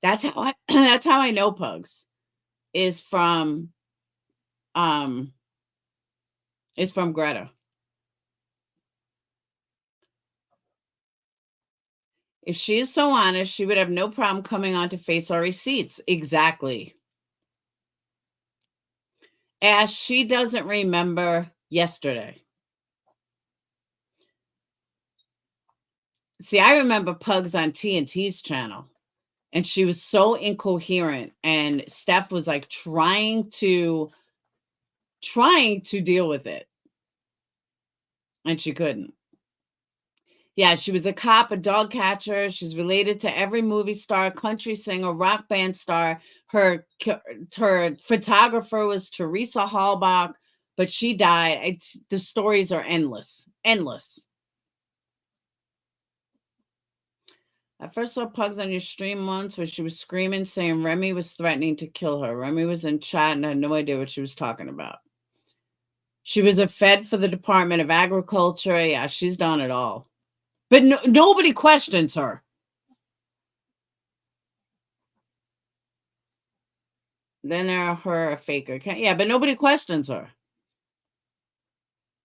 That's how I know Pugs is from Greta. If she is so honest, she would have no problem coming on to face our receipts. Exactly. Ash, she doesn't remember yesterday. See, I remember Pugs on TNT's channel, and she was so incoherent, and Steph was like trying to deal with it, and she couldn't. Yeah, she was a cop, a dog catcher. She's related to every movie star, country singer, rock band star. Her photographer was Teresa Hallbach, but she died. The stories are endless. I first saw Pugs on your stream once where she was screaming, saying Remy was threatening to kill her. Remy was in chat and I had no idea what she was talking about. She was a Fed for the Department of Agriculture. Yeah, she's done it all. But nobody questions her. Then they're her a faker. Yeah, but nobody questions her.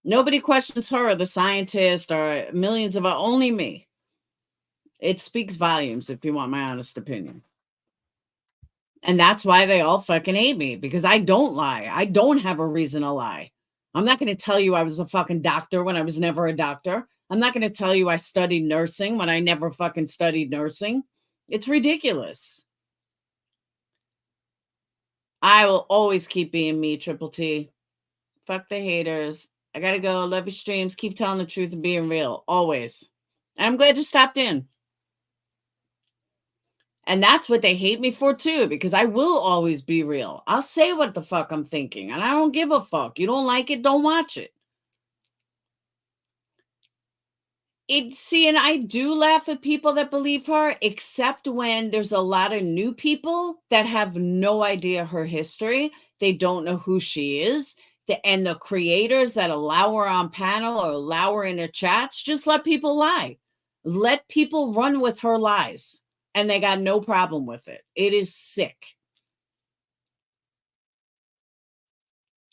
Nobody questions her or the scientist or millions of only me. It speaks volumes if you want my honest opinion. And that's why they all fucking hate me, because I don't lie. I don't have a reason to lie. I'm not going to tell you I was a fucking doctor when I was never a doctor. I'm not going to tell you I studied nursing when I never fucking studied nursing. It's ridiculous. I will always keep being me, Triple T. Fuck the haters. I gotta go. Love your streams. Keep telling the truth and being real. Always. And I'm glad you stopped in. And that's what they hate me for too, because I will always be real. I'll say what the fuck I'm thinking, and I don't give a fuck. You don't like it, don't watch it. And I do laugh at people that believe her, except when there's a lot of new people that have no idea her history. They don't know who she is. And the creators that allow her on panel or allow her in their chats, just let people lie. Let people run with her lies. And they got no problem with it. It is sick.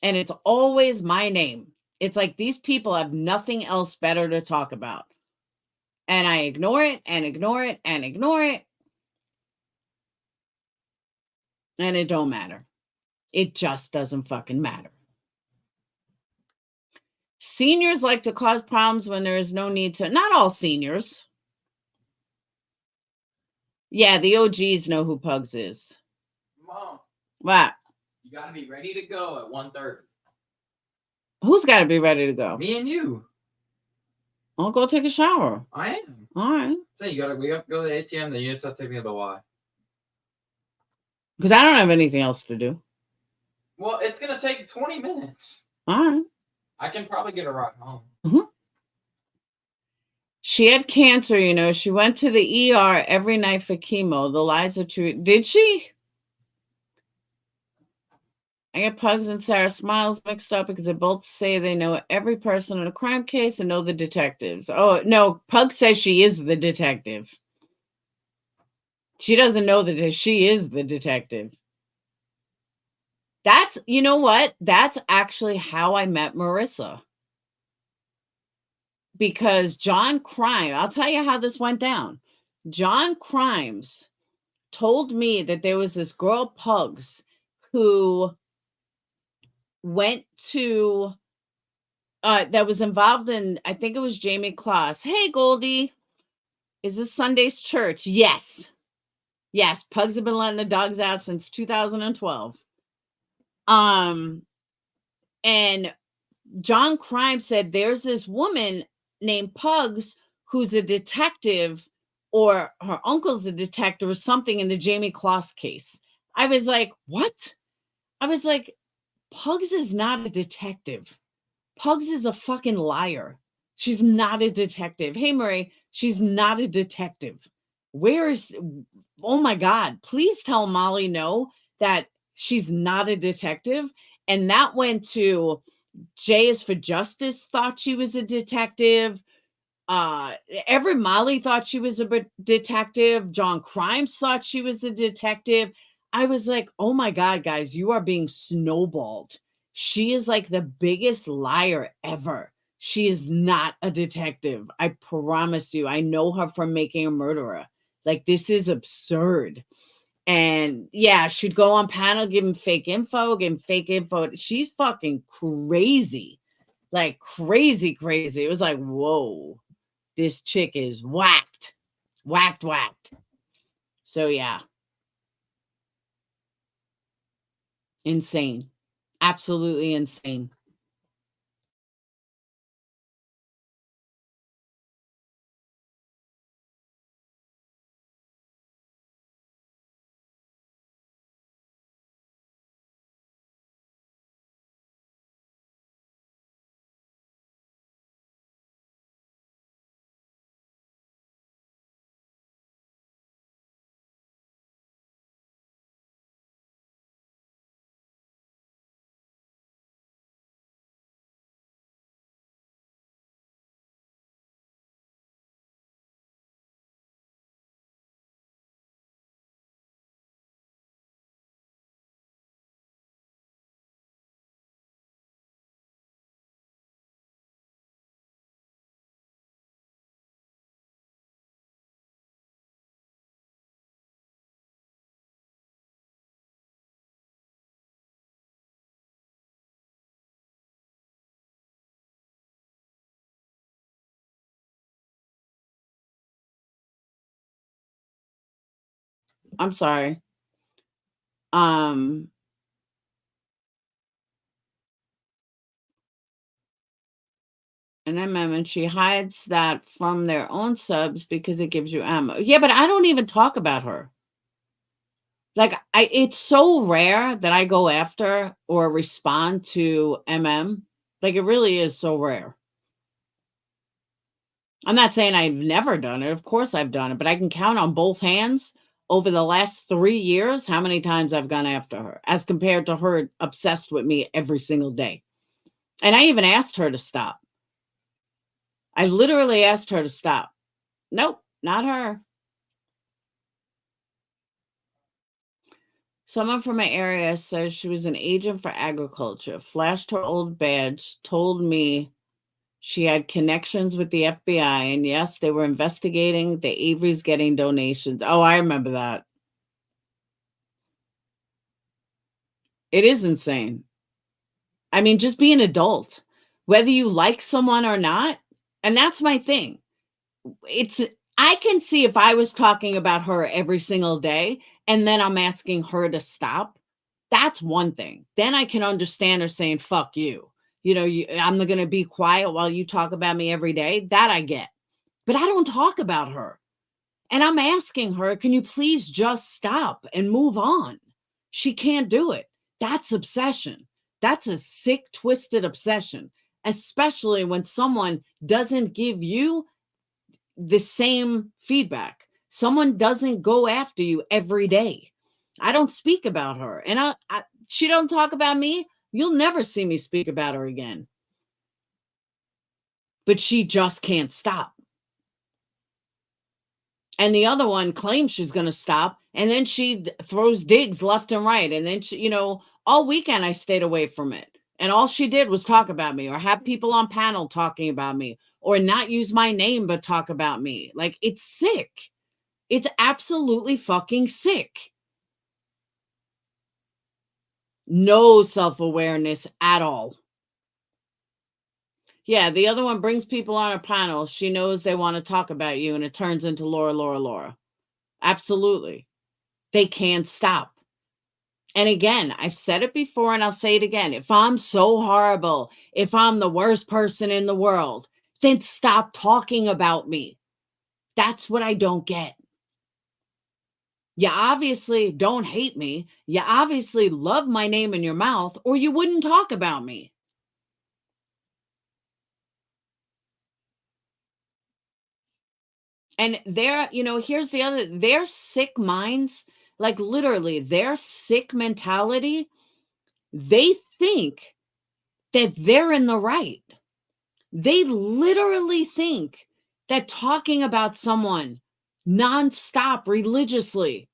And it's always my name. It's like these people have nothing else better to talk about. And I ignore it and ignore it and ignore it. And it don't matter. It just doesn't fucking matter. Seniors like to cause problems when there is no need to. Not all seniors. Yeah, the OGs know who Pugs is. Mom. What? You got to be ready to go at 1:30. Who's got to be ready to go? Me and you. I'll go take a shower. I am. All right. So we got to go to the ATM, then you just have to take me to the Y. Because I don't have anything else to do. Well, it's going to take 20 minutes. All right. I can probably get a ride home. Mm-hmm. She had cancer, you know. She went to the ER every night for chemo. The lies are true. Did she? I get Pugs and Sarah Smiles mixed up because they both say they know every person in a crime case and know the detectives. Oh, no. Pug says she is the detective. She doesn't know that she is the detective. That's, you know what? That's actually how I met Marissa. Because John Crime, I'll tell you how this went down. John Crimes told me that there was this girl, Pugs, who went to, that was involved in, I think it was Jamie Kloss. Hey, Goldie, is this Sunday's church? Yes. Yes, Pugs have been letting the dogs out since 2012. And John Crime said there's this woman named Pugs who's a detective, or her uncle's a detective or something in the Jamie Kloss case. I was like, what? I was like, Pugs is not a detective. Pugs is a fucking liar. She's not a detective. Hey, Murray, she's not a detective. Oh my God, please tell Molly no that she's not a detective. And that went to J is for Justice thought she was a detective. Every Molly thought she was a detective. John Crimes thought she was a detective. I was like, oh my God, guys, you are being snowballed. She is like the biggest liar ever. She is not a detective. I promise you. I know her from Making a Murderer. Like, this is absurd. And yeah, she'd go on panel, give him fake info. She's fucking crazy. Like crazy. It was like, whoa, this chick is whacked. So yeah. Insane. Absolutely insane. I'm sorry. And then she hides that from their own subs because it gives you ammo. Yeah, but I don't even talk about her. Like it's so rare that I go after or respond to Like it really is so rare. I'm not saying I've never done it. Of course I've done it, but I can count on both hands over the last 3 years how many times I've gone after her as compared to her obsessed with me every single day. And I even asked her to stop. I literally asked her to stop. Nope, not her. Someone from my area says she was an agent for agriculture, flashed her old badge, told me she had connections with the FBI, and yes, they were investigating the Avery's getting donations. Oh, I remember that. It is insane. I mean, just be an adult, whether you like someone or not. And that's my thing. I can see if I was talking about her every single day and then I'm asking her to stop. That's one thing. Then I can understand her saying, fuck you. I'm going to be quiet while you talk about me every day. That I get. But I don't talk about her. And I'm asking her, can you please just stop and move on? She can't do it. That's obsession. That's a sick, twisted obsession, especially when someone doesn't give you the same feedback. Someone doesn't go after you every day. I don't speak about her, and she don't talk about me. You'll never see me speak about her again. But she just can't stop. And the other one claims she's going to stop, and then she throws digs left and right. And then she, all weekend I stayed away from it. And all she did was talk about me or have people on panel talking about me or not use my name, but talk about me. Like, it's sick. It's absolutely fucking sick. No self-awareness at all. Yeah, the other one brings people on a panel. She knows they want to talk about you, and it turns into Laura. Absolutely. They can't stop. And again, I've said it before and I'll say it again. If I'm so horrible, if I'm the worst person in the world, then stop talking about me. That's what I don't get. You obviously don't hate me. You obviously love my name in your mouth, or you wouldn't talk about me. And here's the other, their sick minds, like literally their sick mentality, they think that they're in the right. They literally think that talking about someone nonstop religiously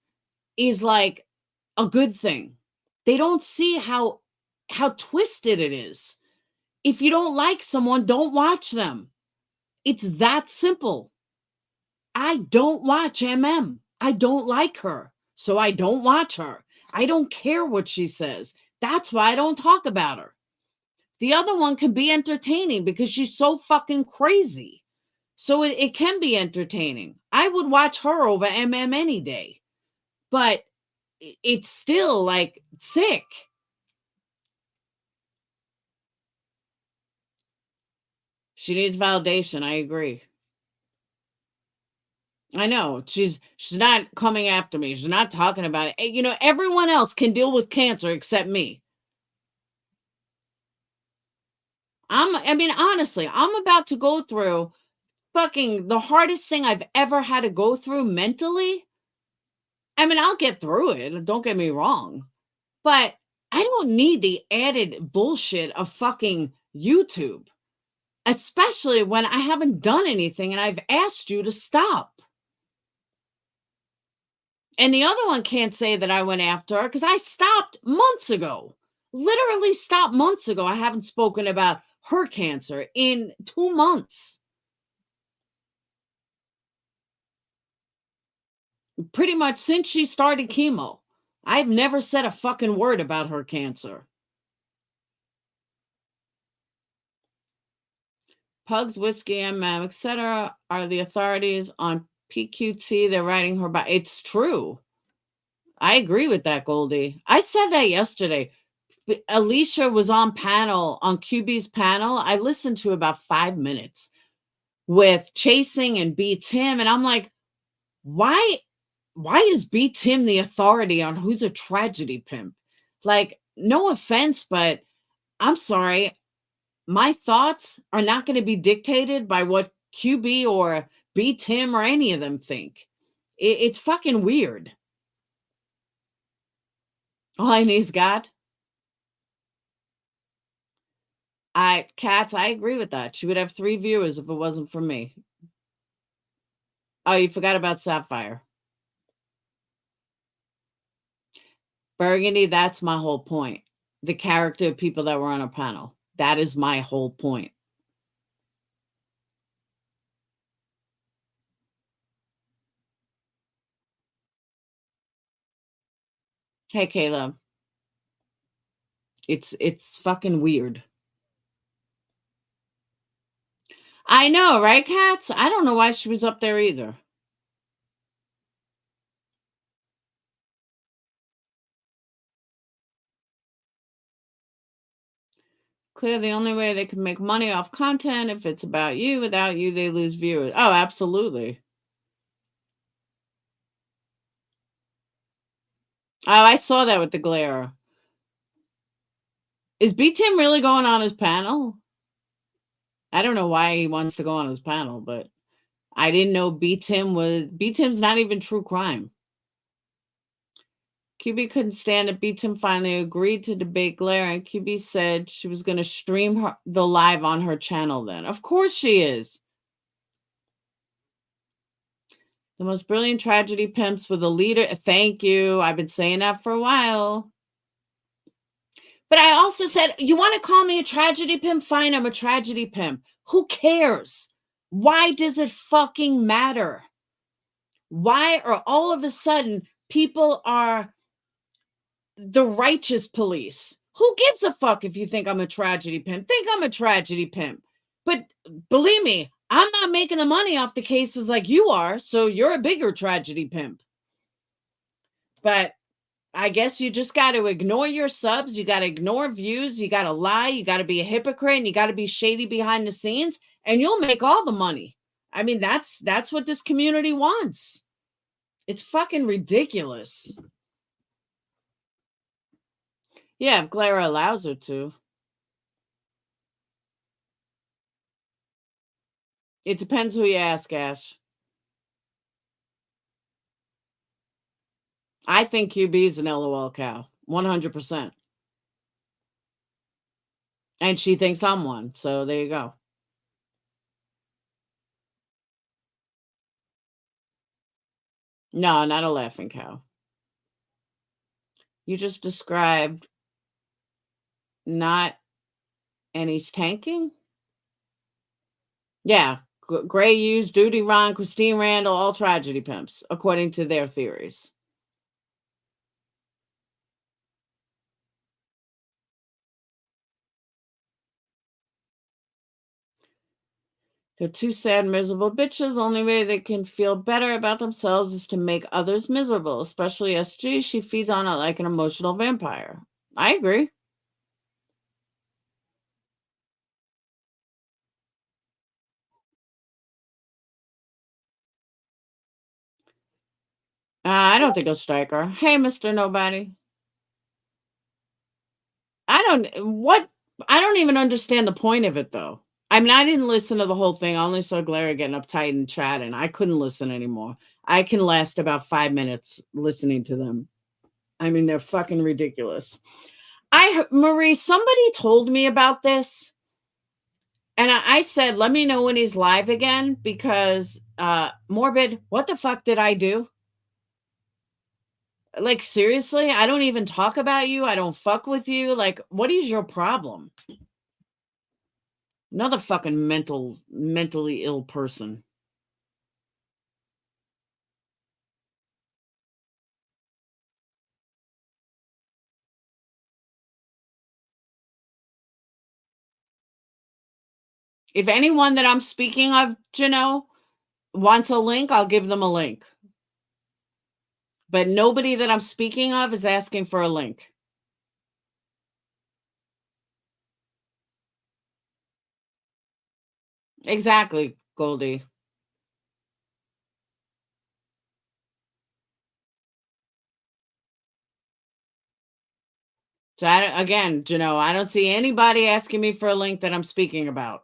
is like a good thing. They don't see how twisted it is. If you don't like someone, don't watch them. It's that simple. I don't watch MM. I don't like her. So I don't watch her. I don't care what she says. That's why I don't talk about her. The other one can be entertaining because she's so fucking crazy. So it can be entertaining. I would watch her over MM any day. But it's still like sick. She needs validation. I agree. I know she's not coming after me. She's not talking about it. You know, everyone else can deal with cancer except me. I mean, honestly, I'm about to go through fucking the hardest thing I've ever had to go through mentally. I mean, I'll get through it. Don't get me wrong. But I don't need the added bullshit of fucking YouTube, especially when I haven't done anything and I've asked you to stop. And the other one can't say that I went after her because I stopped months ago. Literally stopped months ago. I haven't spoken about her cancer in 2 months. Pretty much since she started chemo. I've never said a fucking word about her cancer. Pugs, whiskey, MM, etc. are the authorities on PQT. They're writing her back. It's true. I agree with that, Goldie. I said that yesterday. Alicia was on QB's panel. I listened to about 5 minutes with Chasing and B. Tim. And I'm like, why is B. Tim the authority on who's a tragedy pimp? Like, no offense, but I'm sorry. My thoughts are not going to be dictated by what QB or B. Tim or any of them think. It's fucking weird. All I need is God. Cats, I agree with that. She would have 3 viewers if it wasn't for me. Oh, you forgot about Sapphire. Burgundy, that's my whole point. The character of people that were on a panel. That is my whole point. Hey, Caleb. It's fucking weird. I know, right, Cats? I don't know why she was up there either. Clear, the only way they can make money off content if it's about you. Without you, they lose viewers. Oh, absolutely. Oh, I saw that with the glare. Is B. Tim really going on his panel? I don't know why he wants to go on his panel, but I didn't know B. Tim's not even true crime. QB couldn't stand it. B. Tim finally agreed to debate Glare, and QB said she was going to stream the live on her channel then. Of course she is. The most brilliant tragedy pimps with a leader. Thank you. I've been saying that for a while. But I also said, you want to call me a tragedy pimp? Fine, I'm a tragedy pimp. Who cares? Why does it fucking matter? Why are all of a sudden people are the righteous police? Who gives a fuck if you think I'm a tragedy pimp? Think I'm a tragedy pimp. But believe me, I'm not making the money off the cases like you are, so you're a bigger tragedy pimp. But I guess you just got to ignore your subs. You got to ignore views. You got to lie. You got to be a hypocrite, and you got to be shady behind the scenes, and you'll make all the money. I mean, that's what this community wants. It's fucking ridiculous. Yeah, if Clara allows her to. It depends who you ask, Ash. I think QB is an LOL cow. 100%. And she thinks I'm one. So there you go. No, not a laughing cow. You just described not, and he's tanking? Yeah. Gray Hughes, Duty Ron, Christine Randall, all tragedy pimps, according to their theories. They're two sad, miserable bitches. Only way they can feel better about themselves is to make others miserable, especially SG. She feeds on it like an emotional vampire. I agree. I don't think he'll strike her. Hey, Mr. Nobody. I don't even understand the point of it, though. I mean, I didn't listen to the whole thing. I only saw Glera getting uptight and chatting. I couldn't listen anymore. I can last about 5 minutes listening to them. I mean, they're fucking ridiculous. Marie, somebody told me about this, and I said, let me know when he's live again, because Morbid, what the fuck did I do? Like, seriously, I don't even talk about you. I don't fuck with you. Like, what is your problem? Another fucking mentally ill person. If anyone that I'm speaking of, Jano, wants a link, I'll give them a link. But nobody that I'm speaking of is asking for a link. Exactly, Goldie. So again, Jano, I don't see anybody asking me for a link that I'm speaking about.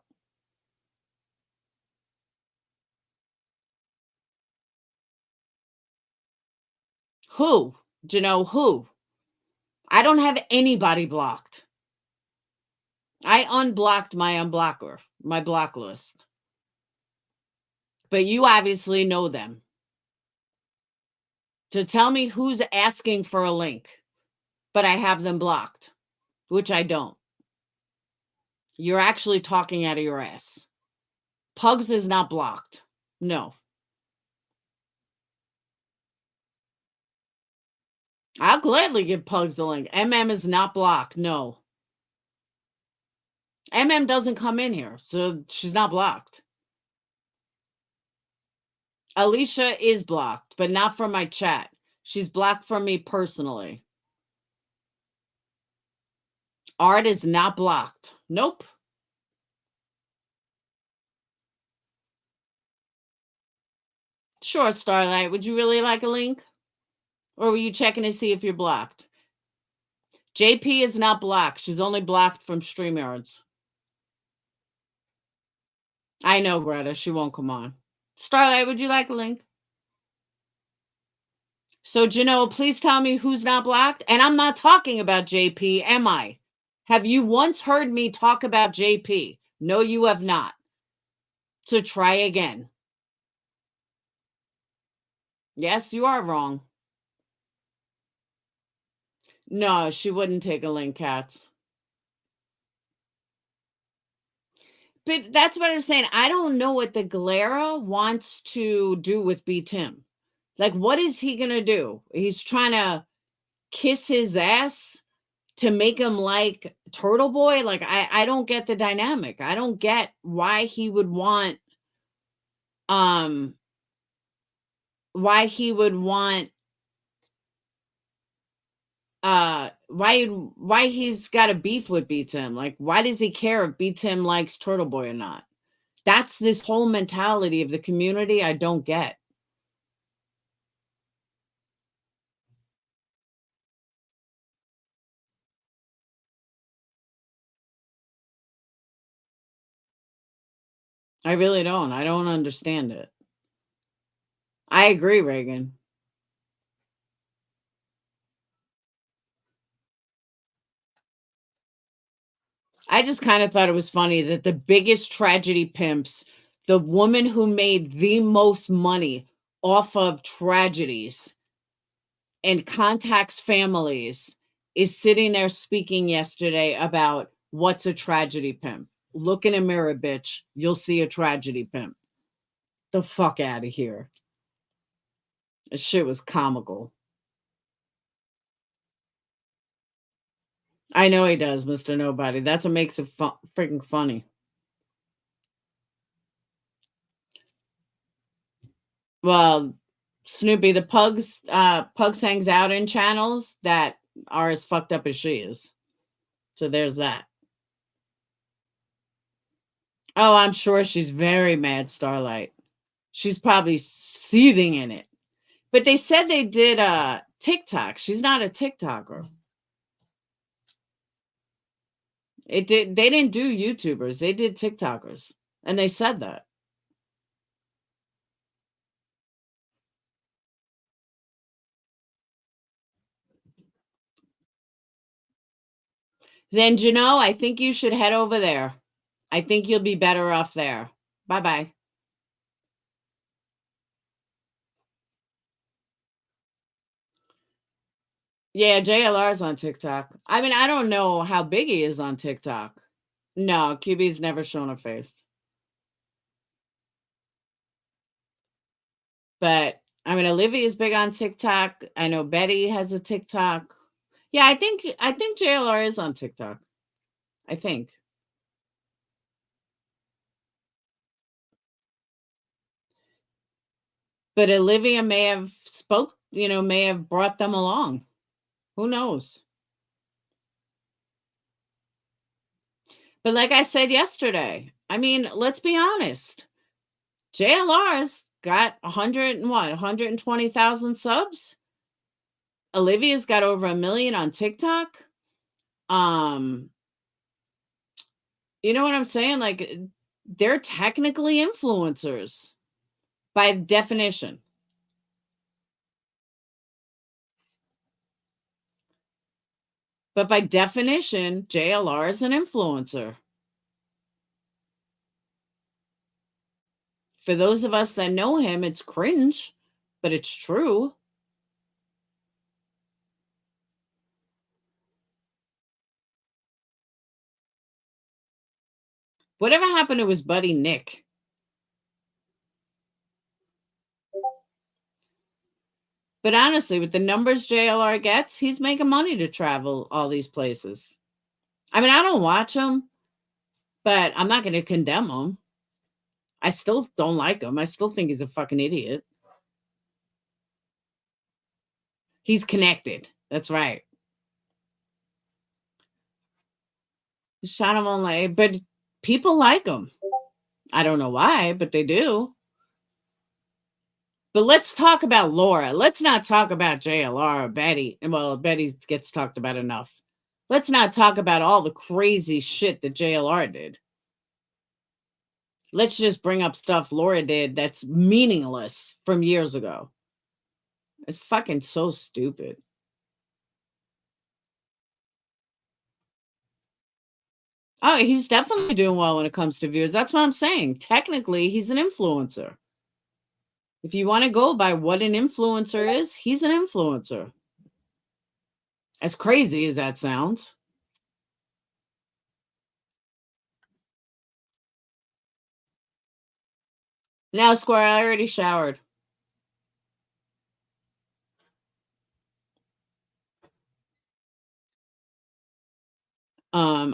Who? Jano, who? I don't have anybody blocked. I unblocked my unblocker, my block list. But you obviously know them. So tell me who's asking for a link, but I have them blocked, which I don't. You're actually talking out of your ass. Pugs is not blocked. No. I'll gladly give Pugs the link. MM is not blocked. No. MM doesn't come in here, so she's not blocked. Alicia is blocked, but not from my chat. She's blocked from me personally. Art is not blocked. Nope. Sure, Starlight. Would you really like a link? Or were you checking to see if you're blocked? JP is not blocked. She's only blocked from StreamYards. I know, Greta. She won't come on. Starlight, would you like a link? So, Jano, please tell me who's not blocked. And I'm not talking about JP, am I? Have you once heard me talk about JP? No, you have not. So try again. Yes, you are wrong. No, she wouldn't take a link, Cats. But that's what I'm saying. I don't know what the Galera wants to do with B Tim. Like, what is he gonna do? He's trying to kiss his ass to make him like Turtle Boy. Like, I don't get the dynamic. I don't get why he would want why he would want why he's got a beef with B Tim. Like, why does he care if B Tim likes Turtle Boy or not? That's this whole mentality of the community I don't get. I really don't. I don't understand it. I agree, Reagan. I just kind of thought it was funny that the biggest tragedy pimps, the woman who made the most money off of tragedies and contacts families, is sitting there speaking yesterday about what's a tragedy pimp. Look in a mirror, bitch. You'll see a tragedy pimp. The fuck out of here. This shit was comical. I know he does, Mr. Nobody. That's what makes it freaking funny. Well, Snoopy, the pugs hangs out in channels that are as fucked up as she is. So there's that. Oh, I'm sure she's very mad, Starlight. She's probably seething in it. But they said they did TikTok. She's not a TikToker. They didn't do YouTubers. They did TikTokers. And they said that. Then, Janelle, I think you should head over there. I think you'll be better off there. Bye-bye. Yeah, JLR's on TikTok. I mean, I don't know how big he is on TikTok. No, QB's never shown a face. But I mean, Olivia's big on TikTok. I know Betty has a TikTok. Yeah, I think JLR is on TikTok. I think. But Olivia may have may have brought them along. Who knows? But like I said yesterday, I mean, let's be honest. JLR's got 120,000 subs. Olivia's got over 1 million on TikTok. You know what I'm saying? Like, they're technically influencers by definition. But by definition, JLR is an influencer. For those of us that know him, it's cringe, but it's true. Whatever happened to his buddy Nick? But honestly, with the numbers JLR gets, he's making money to travel all these places. I mean, I don't watch him, but I'm not going to condemn him. I still don't like him. I still think he's a fucking idiot. He's connected. That's right. Shot him online, but people like him. I don't know why, but they do. But let's talk about Laura. Let's not talk about JLR or Betty. Well, Betty gets talked about enough. Let's not talk about all the crazy shit that JLR did. Let's just bring up stuff Laura did that's meaningless from years ago. It's fucking so stupid. Oh, he's definitely doing well when it comes to views. That's what I'm saying. Technically, he's an influencer. If you want to go by what an influencer is, he's an influencer. As crazy as that sounds. Now, Square, I already showered.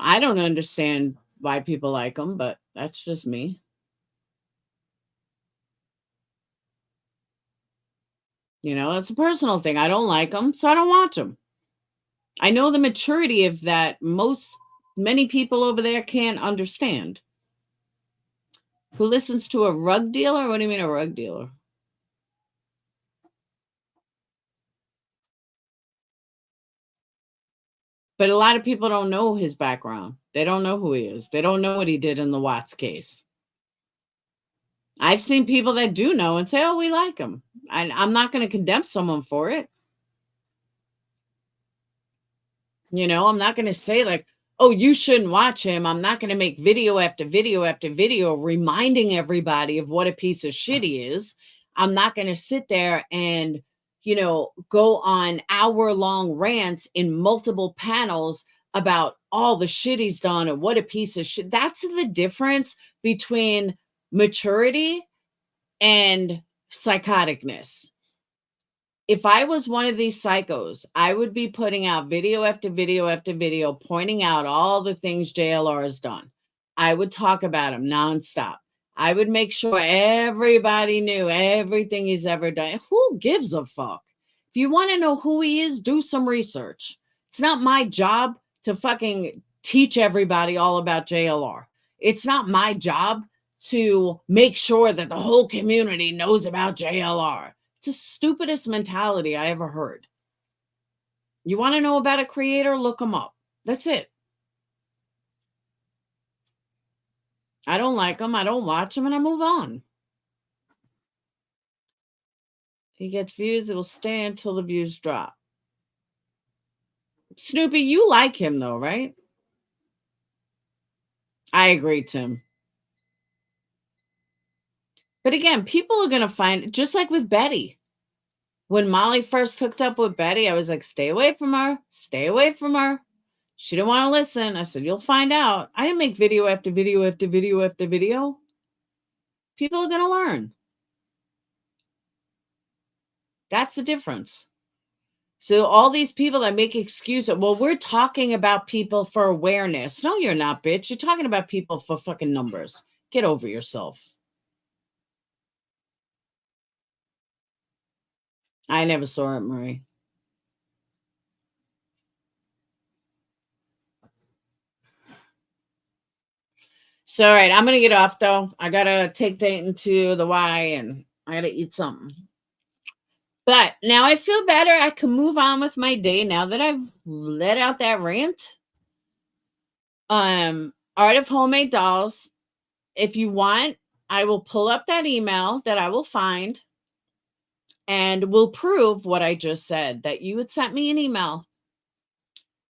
I don't understand why people like him, but that's just me. You know, it's a personal thing. I don't like him, so I don't watch him. I know the maturity of that many people over there can't understand. Who listens to a rug dealer? What do you mean a rug dealer? But a lot of people don't know his background. They don't know who he is. They don't know what he did in the Watts case. I've seen people that do know and say, oh, we like him. I'm not going to condemn someone for it. You know, I'm not going to say like, oh, you shouldn't watch him. I'm not going to make video after video after video reminding everybody of what a piece of shit he is. I'm not going to sit there and, you know, go on hour-long rants in multiple panels about all the shit he's done and what a piece of shit. That's the difference between maturity and psychoticness. If I was one of these psychos, I would be putting out video after video after video, pointing out all the things JLR has done. I would talk about him nonstop. I would make sure everybody knew everything he's ever done. Who gives a fuck? If you want to know who he is, do some research. It's not my job to fucking teach everybody all about JLR. It's not my job to make sure that the whole community knows about JLR. It's the stupidest mentality I ever heard. You want to know about a creator? Look him up. That's it. I don't like him. I don't watch him, and I move on. He gets views. It will stay until the views drop. Snoopy, you like him though, right? I agree, Tim. But again, people are going to find, just like with Betty. When Molly first hooked up with Betty, I was like, stay away from her. Stay away from her. She didn't want to listen. I said, you'll find out. I didn't make video after video after video after video. People are going to learn. That's the difference. So all these people that make excuses, well, we're talking about people for awareness. No, you're not, bitch. You're talking about people for fucking numbers. Get over yourself. I never saw it, Marie. So, all right, I'm going to get off, though. I got to take Dayton to the Y, and I got to eat something. But now I feel better. I can move on with my day now that I've let out that rant. Art of Homemade Dolls. If you want, I will pull up that email that I will find and will prove what I just said, that you had sent me an email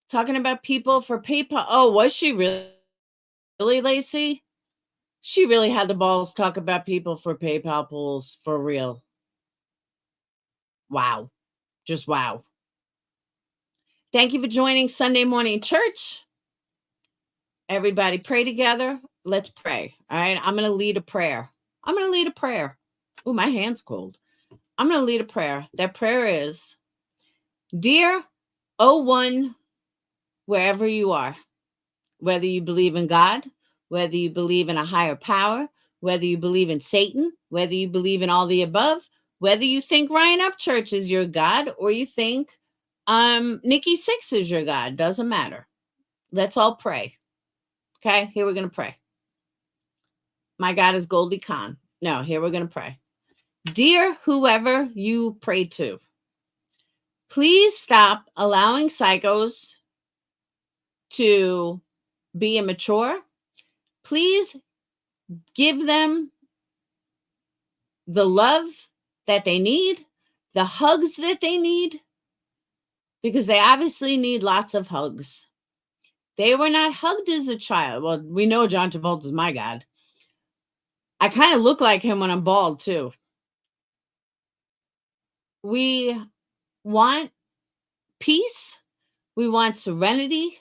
talking about people for PayPal. Oh, was she really, Lacey? She really had the balls to talk about people for PayPal pools for real. Wow. Just wow. Thank you for joining Sunday Morning Church. Everybody pray together. Let's pray. All right. I'm going to lead a prayer. Oh, my hand's cold. I'm going to lead a prayer. That prayer is, Dear O1, wherever you are, whether you believe in God, whether you believe in a higher power, whether you believe in Satan, whether you believe in all the above, whether you think Ryan Upchurch is your God or you think Nikki Sixx is your God, doesn't matter. Let's all pray. Okay, here we're going to pray. My God is Goldie Khan. No, here we're going to pray. Dear whoever you pray to, please stop allowing psychos to be immature. Please give them the love that they need, the hugs that they need, because they obviously need lots of hugs. They were not hugged as a child. Well, we know John Travolta is my God. I kind of look like him when I'm bald, too. We want peace. We want serenity.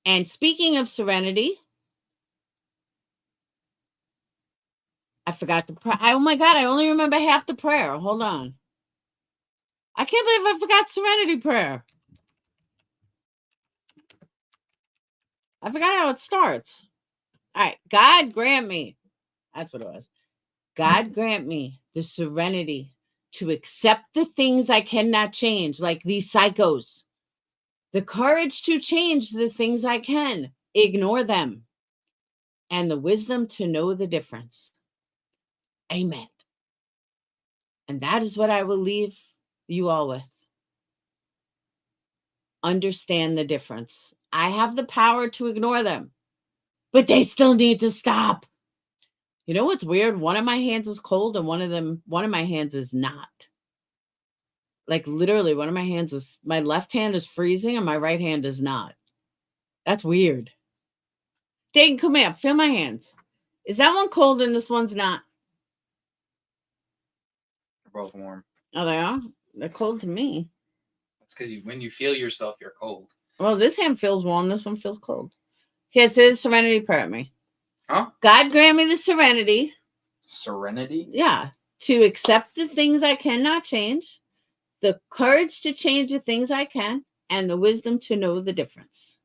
And speaking of serenity, I forgot the prayer. Oh my God, I only remember half the prayer. Hold on. I can't believe I forgot serenity prayer. I forgot how it starts. All right. God grant me. That's what it was. God grant me the serenity to accept the things I cannot change, like these psychos. The courage to change the things I can, ignore them. And the wisdom to know the difference. Amen. And that is what I will leave you all with. Understand the difference. I have the power to ignore them, but they still need to stop. You know what's weird? One of my hands is cold and one of my hands is not. Like literally one of my hands is, my left hand is freezing and my right hand is not. That's weird. Dayton, come here. Feel my hands. Is that one cold and this one's not? They're both warm. Oh, they are? They're cold to me. That's because when you feel yourself, you're cold. Well, this hand feels warm. This one feels cold. Here, say the serenity prayer at me. Huh? God grant me the serenity. Serenity? Yeah. To accept the things I cannot change, the courage to change the things I can, and the wisdom to know the difference.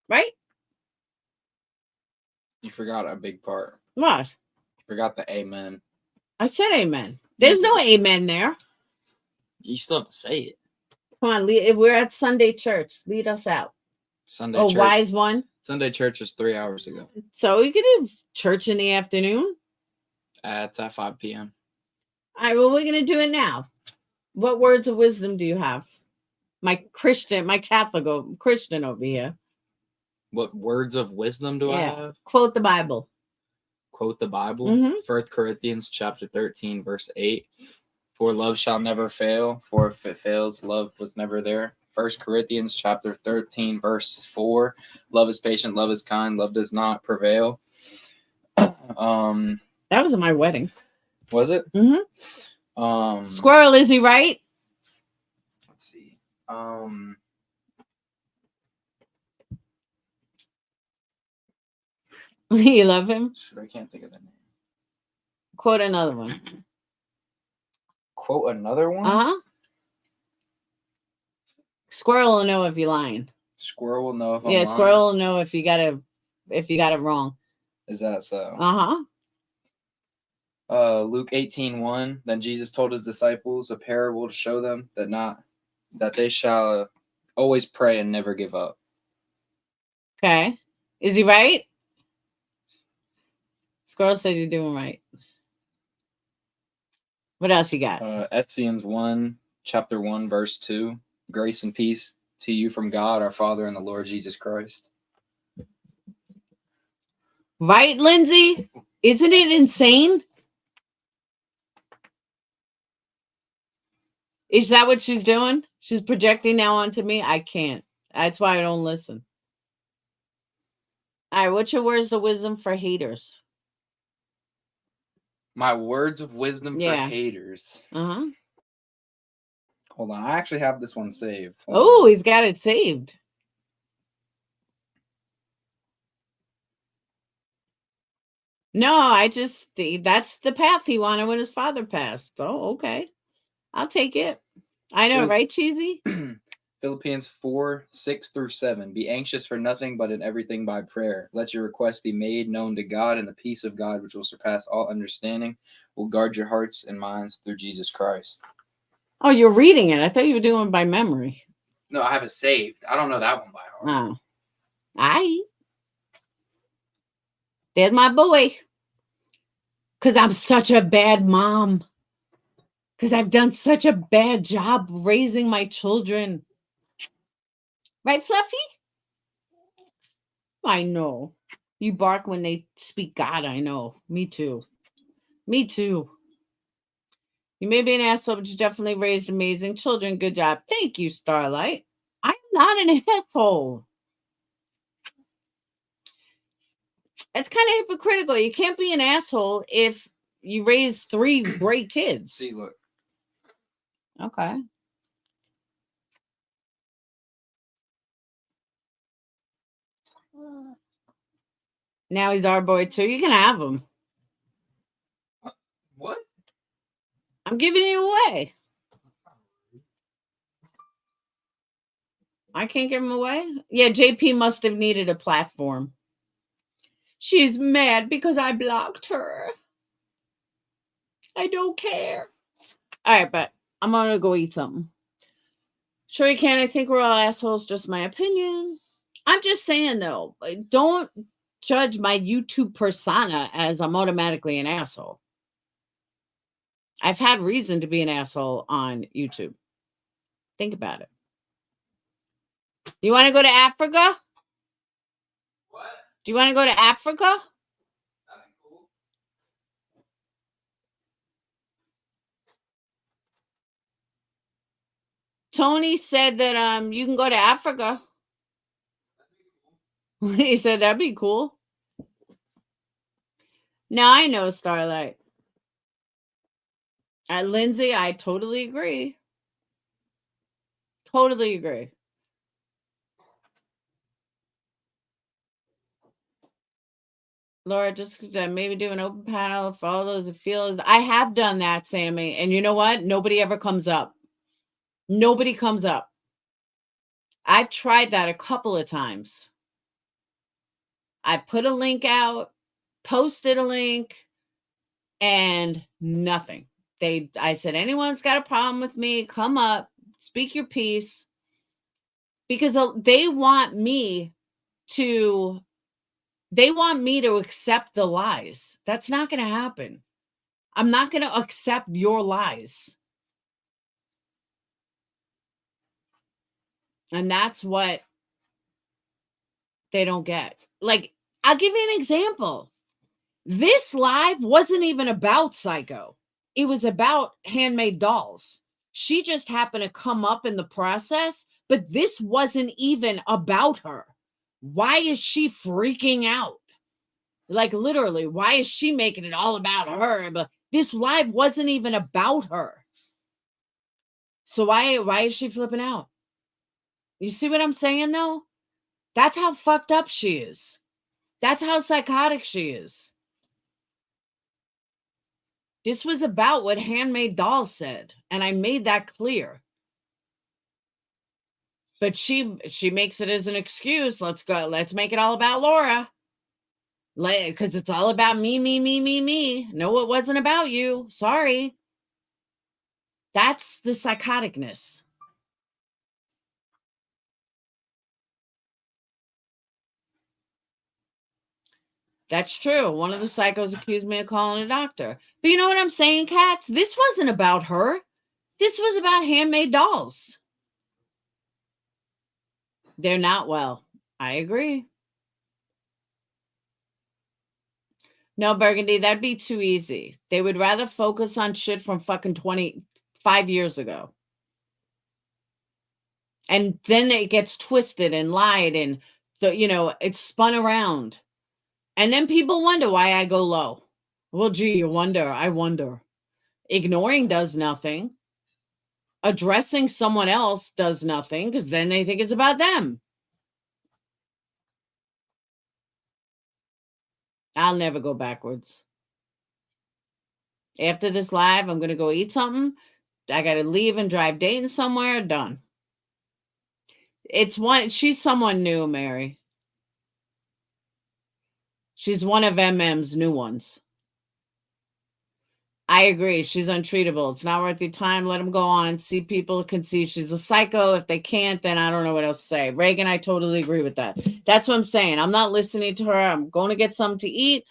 Right? You forgot a big part. What? Forgot the amen. I said amen. There's no amen there. You still have to say it. Come on, we're at Sunday church. Lead us out. Sunday Oh, church. wise one. Sunday church was 3 hours ago. So you could have church in the afternoon. It's at 5 p.m. All right, well, we're going to do it now. What words of wisdom do you have? My Catholic Christian over here. What words of wisdom do I have? Quote the Bible. Quote the Bible. Mhm. 1 Corinthians chapter 13, verse 8. For love shall never fail, for if it fails, love was never there. 1 Corinthians chapter 13, verse 4. Love is patient, love is kind, love does not prevail. That was at my wedding. Was it? Mm-hmm. Squirrel, is he right? Let's see. You love him? Shoot, I can't think of the name. Quote another one. Quote another one? Uh-huh. Squirrel will know if you're lying. Squirrel will know if I'm lying. Squirrel will know if you got it wrong. Is that so? Uh-huh. Luke 18:1. Then Jesus told his disciples a parable to show them that they shall always pray and never give up. Okay. Is he right? Squirrel said you're doing right. What else you got? Ephesians 1, chapter 1, verse 2. Grace and peace to you from God, our Father, and the Lord Jesus Christ. Right, Lindsay? Isn't it insane? Is that what she's doing? She's projecting now onto me? I can't. That's why I don't listen. All right, what's your words of wisdom for haters? My words of wisdom for haters. Uh-huh. Hold on. I actually have this one saved. Oh, he's got it saved. No, that's the path he wanted when his father passed. Oh, okay. I'll take it. I know, right, Cheesy? Philippians 4:6-7. Be anxious for nothing, but in everything by prayer. Let your requests be made known to God, and the peace of God, which will surpass all understanding, will guard your hearts and minds through Jesus Christ. Oh, you're reading it. I thought you were doing it by memory. No, I have it saved. I don't know that one by heart. Oh. There's my boy. Because I'm such a bad mom. Because I've done such a bad job raising my children. Right, Fluffy? I know. You bark when they speak God, I know. Me too. Me too. You may be an asshole, but you definitely raised amazing children. Good job. Thank you, Starlight. I'm not an asshole. It's kind of hypocritical. You can't be an asshole if you raise 3 great kids. See, look. Okay. Now he's our boy too. You can have him. What? I'm giving you away. I can't give him away? Yeah, JP must have needed a platform. She's mad because I blocked her. I don't care. All right, but I'm going to go eat something. Sure you can. I think we're all assholes. Just my opinion. I'm just saying, though, don't judge my YouTube persona as I'm automatically an asshole. I've had reason to be an asshole on YouTube. Think about it. You want to go to Africa? What? Do you want to go to Africa? That'd be cool. Tony said that you can go to Africa. He said that'd be cool. Now I know, Starlight. Lindsay, I totally agree. Totally agree. Laura, just maybe do an open panel for all those who feel. I have done that, Sammy. And you know what? Nobody ever comes up. Nobody comes up. I've tried that a couple of times. I put a link out. posted a link and nothing. I said, anyone's got a problem with me, come up, speak your piece, because they want me to accept the lies. That's not going to happen. I'm not going to accept your lies. And that's what they don't get. Like, I'll give you an example. This live wasn't even about Psycho. It was about Handmade Dolls. She just happened to come up in the process, but this wasn't even about her. Why is she freaking out? Like, literally, why is she making it all about her? But this live wasn't even about her. So why is she flipping out? You see what I'm saying, though? That's how fucked up she is. That's how psychotic she is. This was about what Handmade Dolls said, and I made that clear. But she makes it as an excuse. Let's make it all about Laura. Because it's all about me. No, it wasn't about you. Sorry. That's the psychoticness. That's true. One of the psychos accused me of calling a doctor. But you know what I'm saying, cats? This wasn't about her. This was about Handmade Dolls. They're not well. I agree. No, Burgundy, that'd be too easy. They would rather focus on shit from fucking 25 years ago. And then it gets twisted and lied and, it's spun around. And then people wonder why I go low. Well, gee, you wonder. I wonder. Ignoring does nothing. Addressing someone else does nothing because then they think it's about them. I'll never go backwards. After this live, I'm going to go eat something. I got to leave and drive Dayton somewhere. Done. She's someone new, Mary. She's one of MM's new ones. I agree. She's untreatable. It's not worth your time. Let them go on. See, people can see she's a psycho. If they can't, then I don't know what else to say. Reagan, I totally agree with that. That's what I'm saying. I'm not listening to her. I'm going to get something to eat.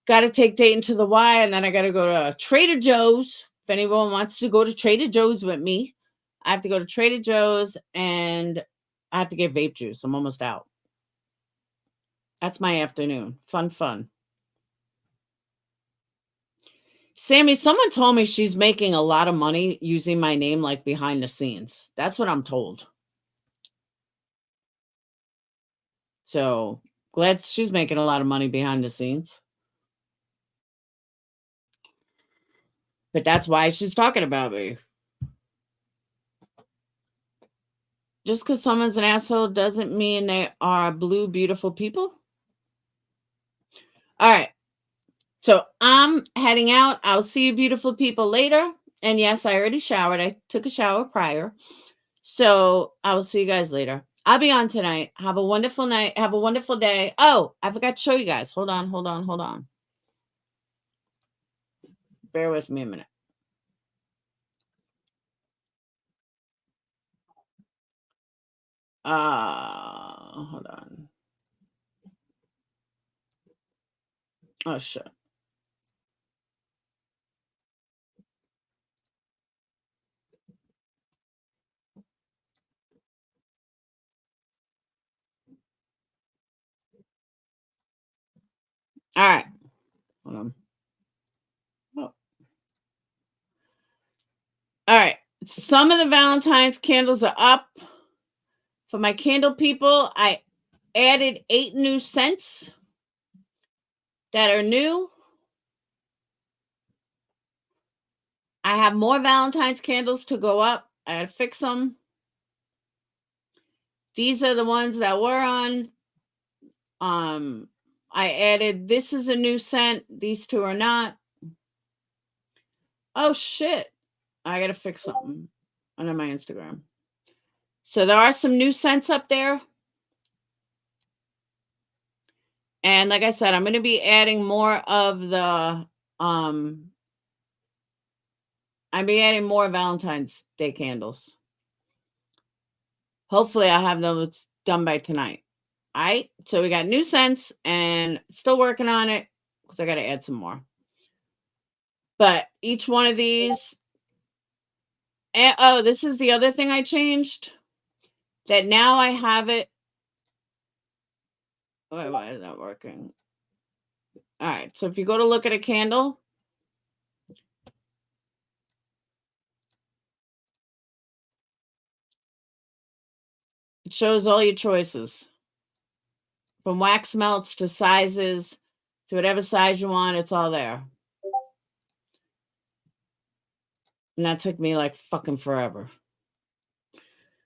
Got to take Dayton to the Y, and then I got to go to Trader Joe's. If anyone wants to go to Trader Joe's with me, I have to go to Trader Joe's, and I have to get vape juice. I'm almost out. That's my afternoon. Fun. Sammy, someone told me she's making a lot of money using my name like behind the scenes. That's what I'm told. So glad she's making a lot of money behind the scenes. But that's why she's talking about me. Just because someone's an asshole doesn't mean they are blue, beautiful people. All right. So I'm heading out. I'll see you beautiful people later. And yes, I already showered. I took a shower prior. So I will see you guys later. I'll be on tonight. Have a wonderful night. Have a wonderful day. Oh, I forgot to show you guys. Hold on. Bear with me a minute. Hold on. Oh, shit. All right. Hold on. Oh. All right. Some of the Valentine's candles are up. For my candle people, I added 8 new scents that are new. I have more Valentine's candles to go up. I gotta fix them. These are the ones that were on. I added, this is a new scent. These 2 are not. Oh, shit. I gotta fix something under my Instagram. So there are some new scents up there. And like I said, I'm going to be adding more of the Valentine's Day candles. Hopefully I'll have those done by tonight. All right. So we got new scents and still working on it because I got to add some more. But each one of these. And, oh, this is the other thing I changed. That now I have it. Wait, why is that working? All right. So if you go to look at a candle. It shows all your choices. From wax melts to sizes to whatever size you want, it's all there. And that took me like fucking forever.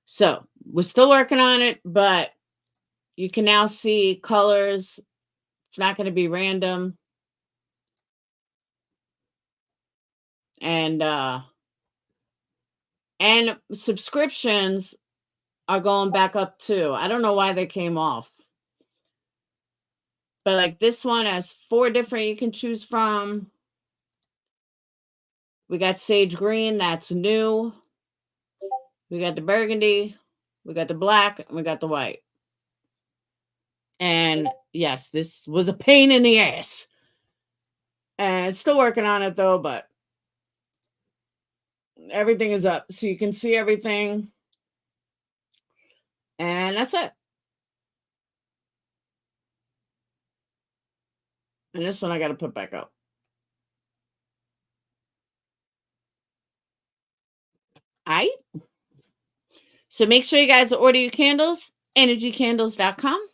So we're still working on it, but you can now see colors. It's not going to be random. And subscriptions are going back up too. I don't know why they came off. But like this one has 4 different you can choose from. We got sage green, that's new. We got the burgundy, we got the black, and we got the white. And yes, this was a pain in the ass. And still working on it though, but everything is up. So you can see everything. And that's it. And this one I got to put back up. All right. So make sure you guys order your candles, energycandles.com.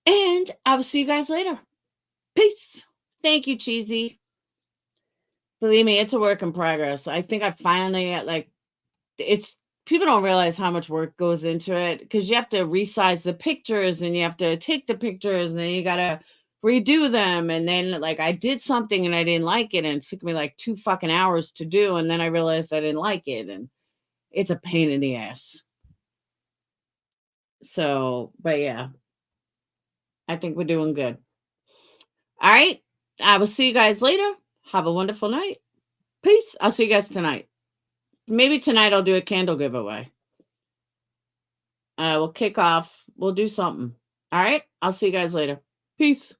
And I will see you guys later. Peace. Thank you, Cheesy. Believe me, it's a work in progress. I think I finally, it's, people don't realize how much work goes into it because you have to resize the pictures and you have to take the pictures and then you got to redo them. And then like I did something and I didn't like it and it took me like 2 fucking hours to do. And then I realized I didn't like it and it's a pain in the ass. So, but yeah, I think we're doing good. All right. I will see you guys later. Have a wonderful night. Peace. I'll see you guys tonight. Maybe tonight I'll do a candle giveaway. We'll kick off. We'll do something. All right. I'll see you guys later. Peace.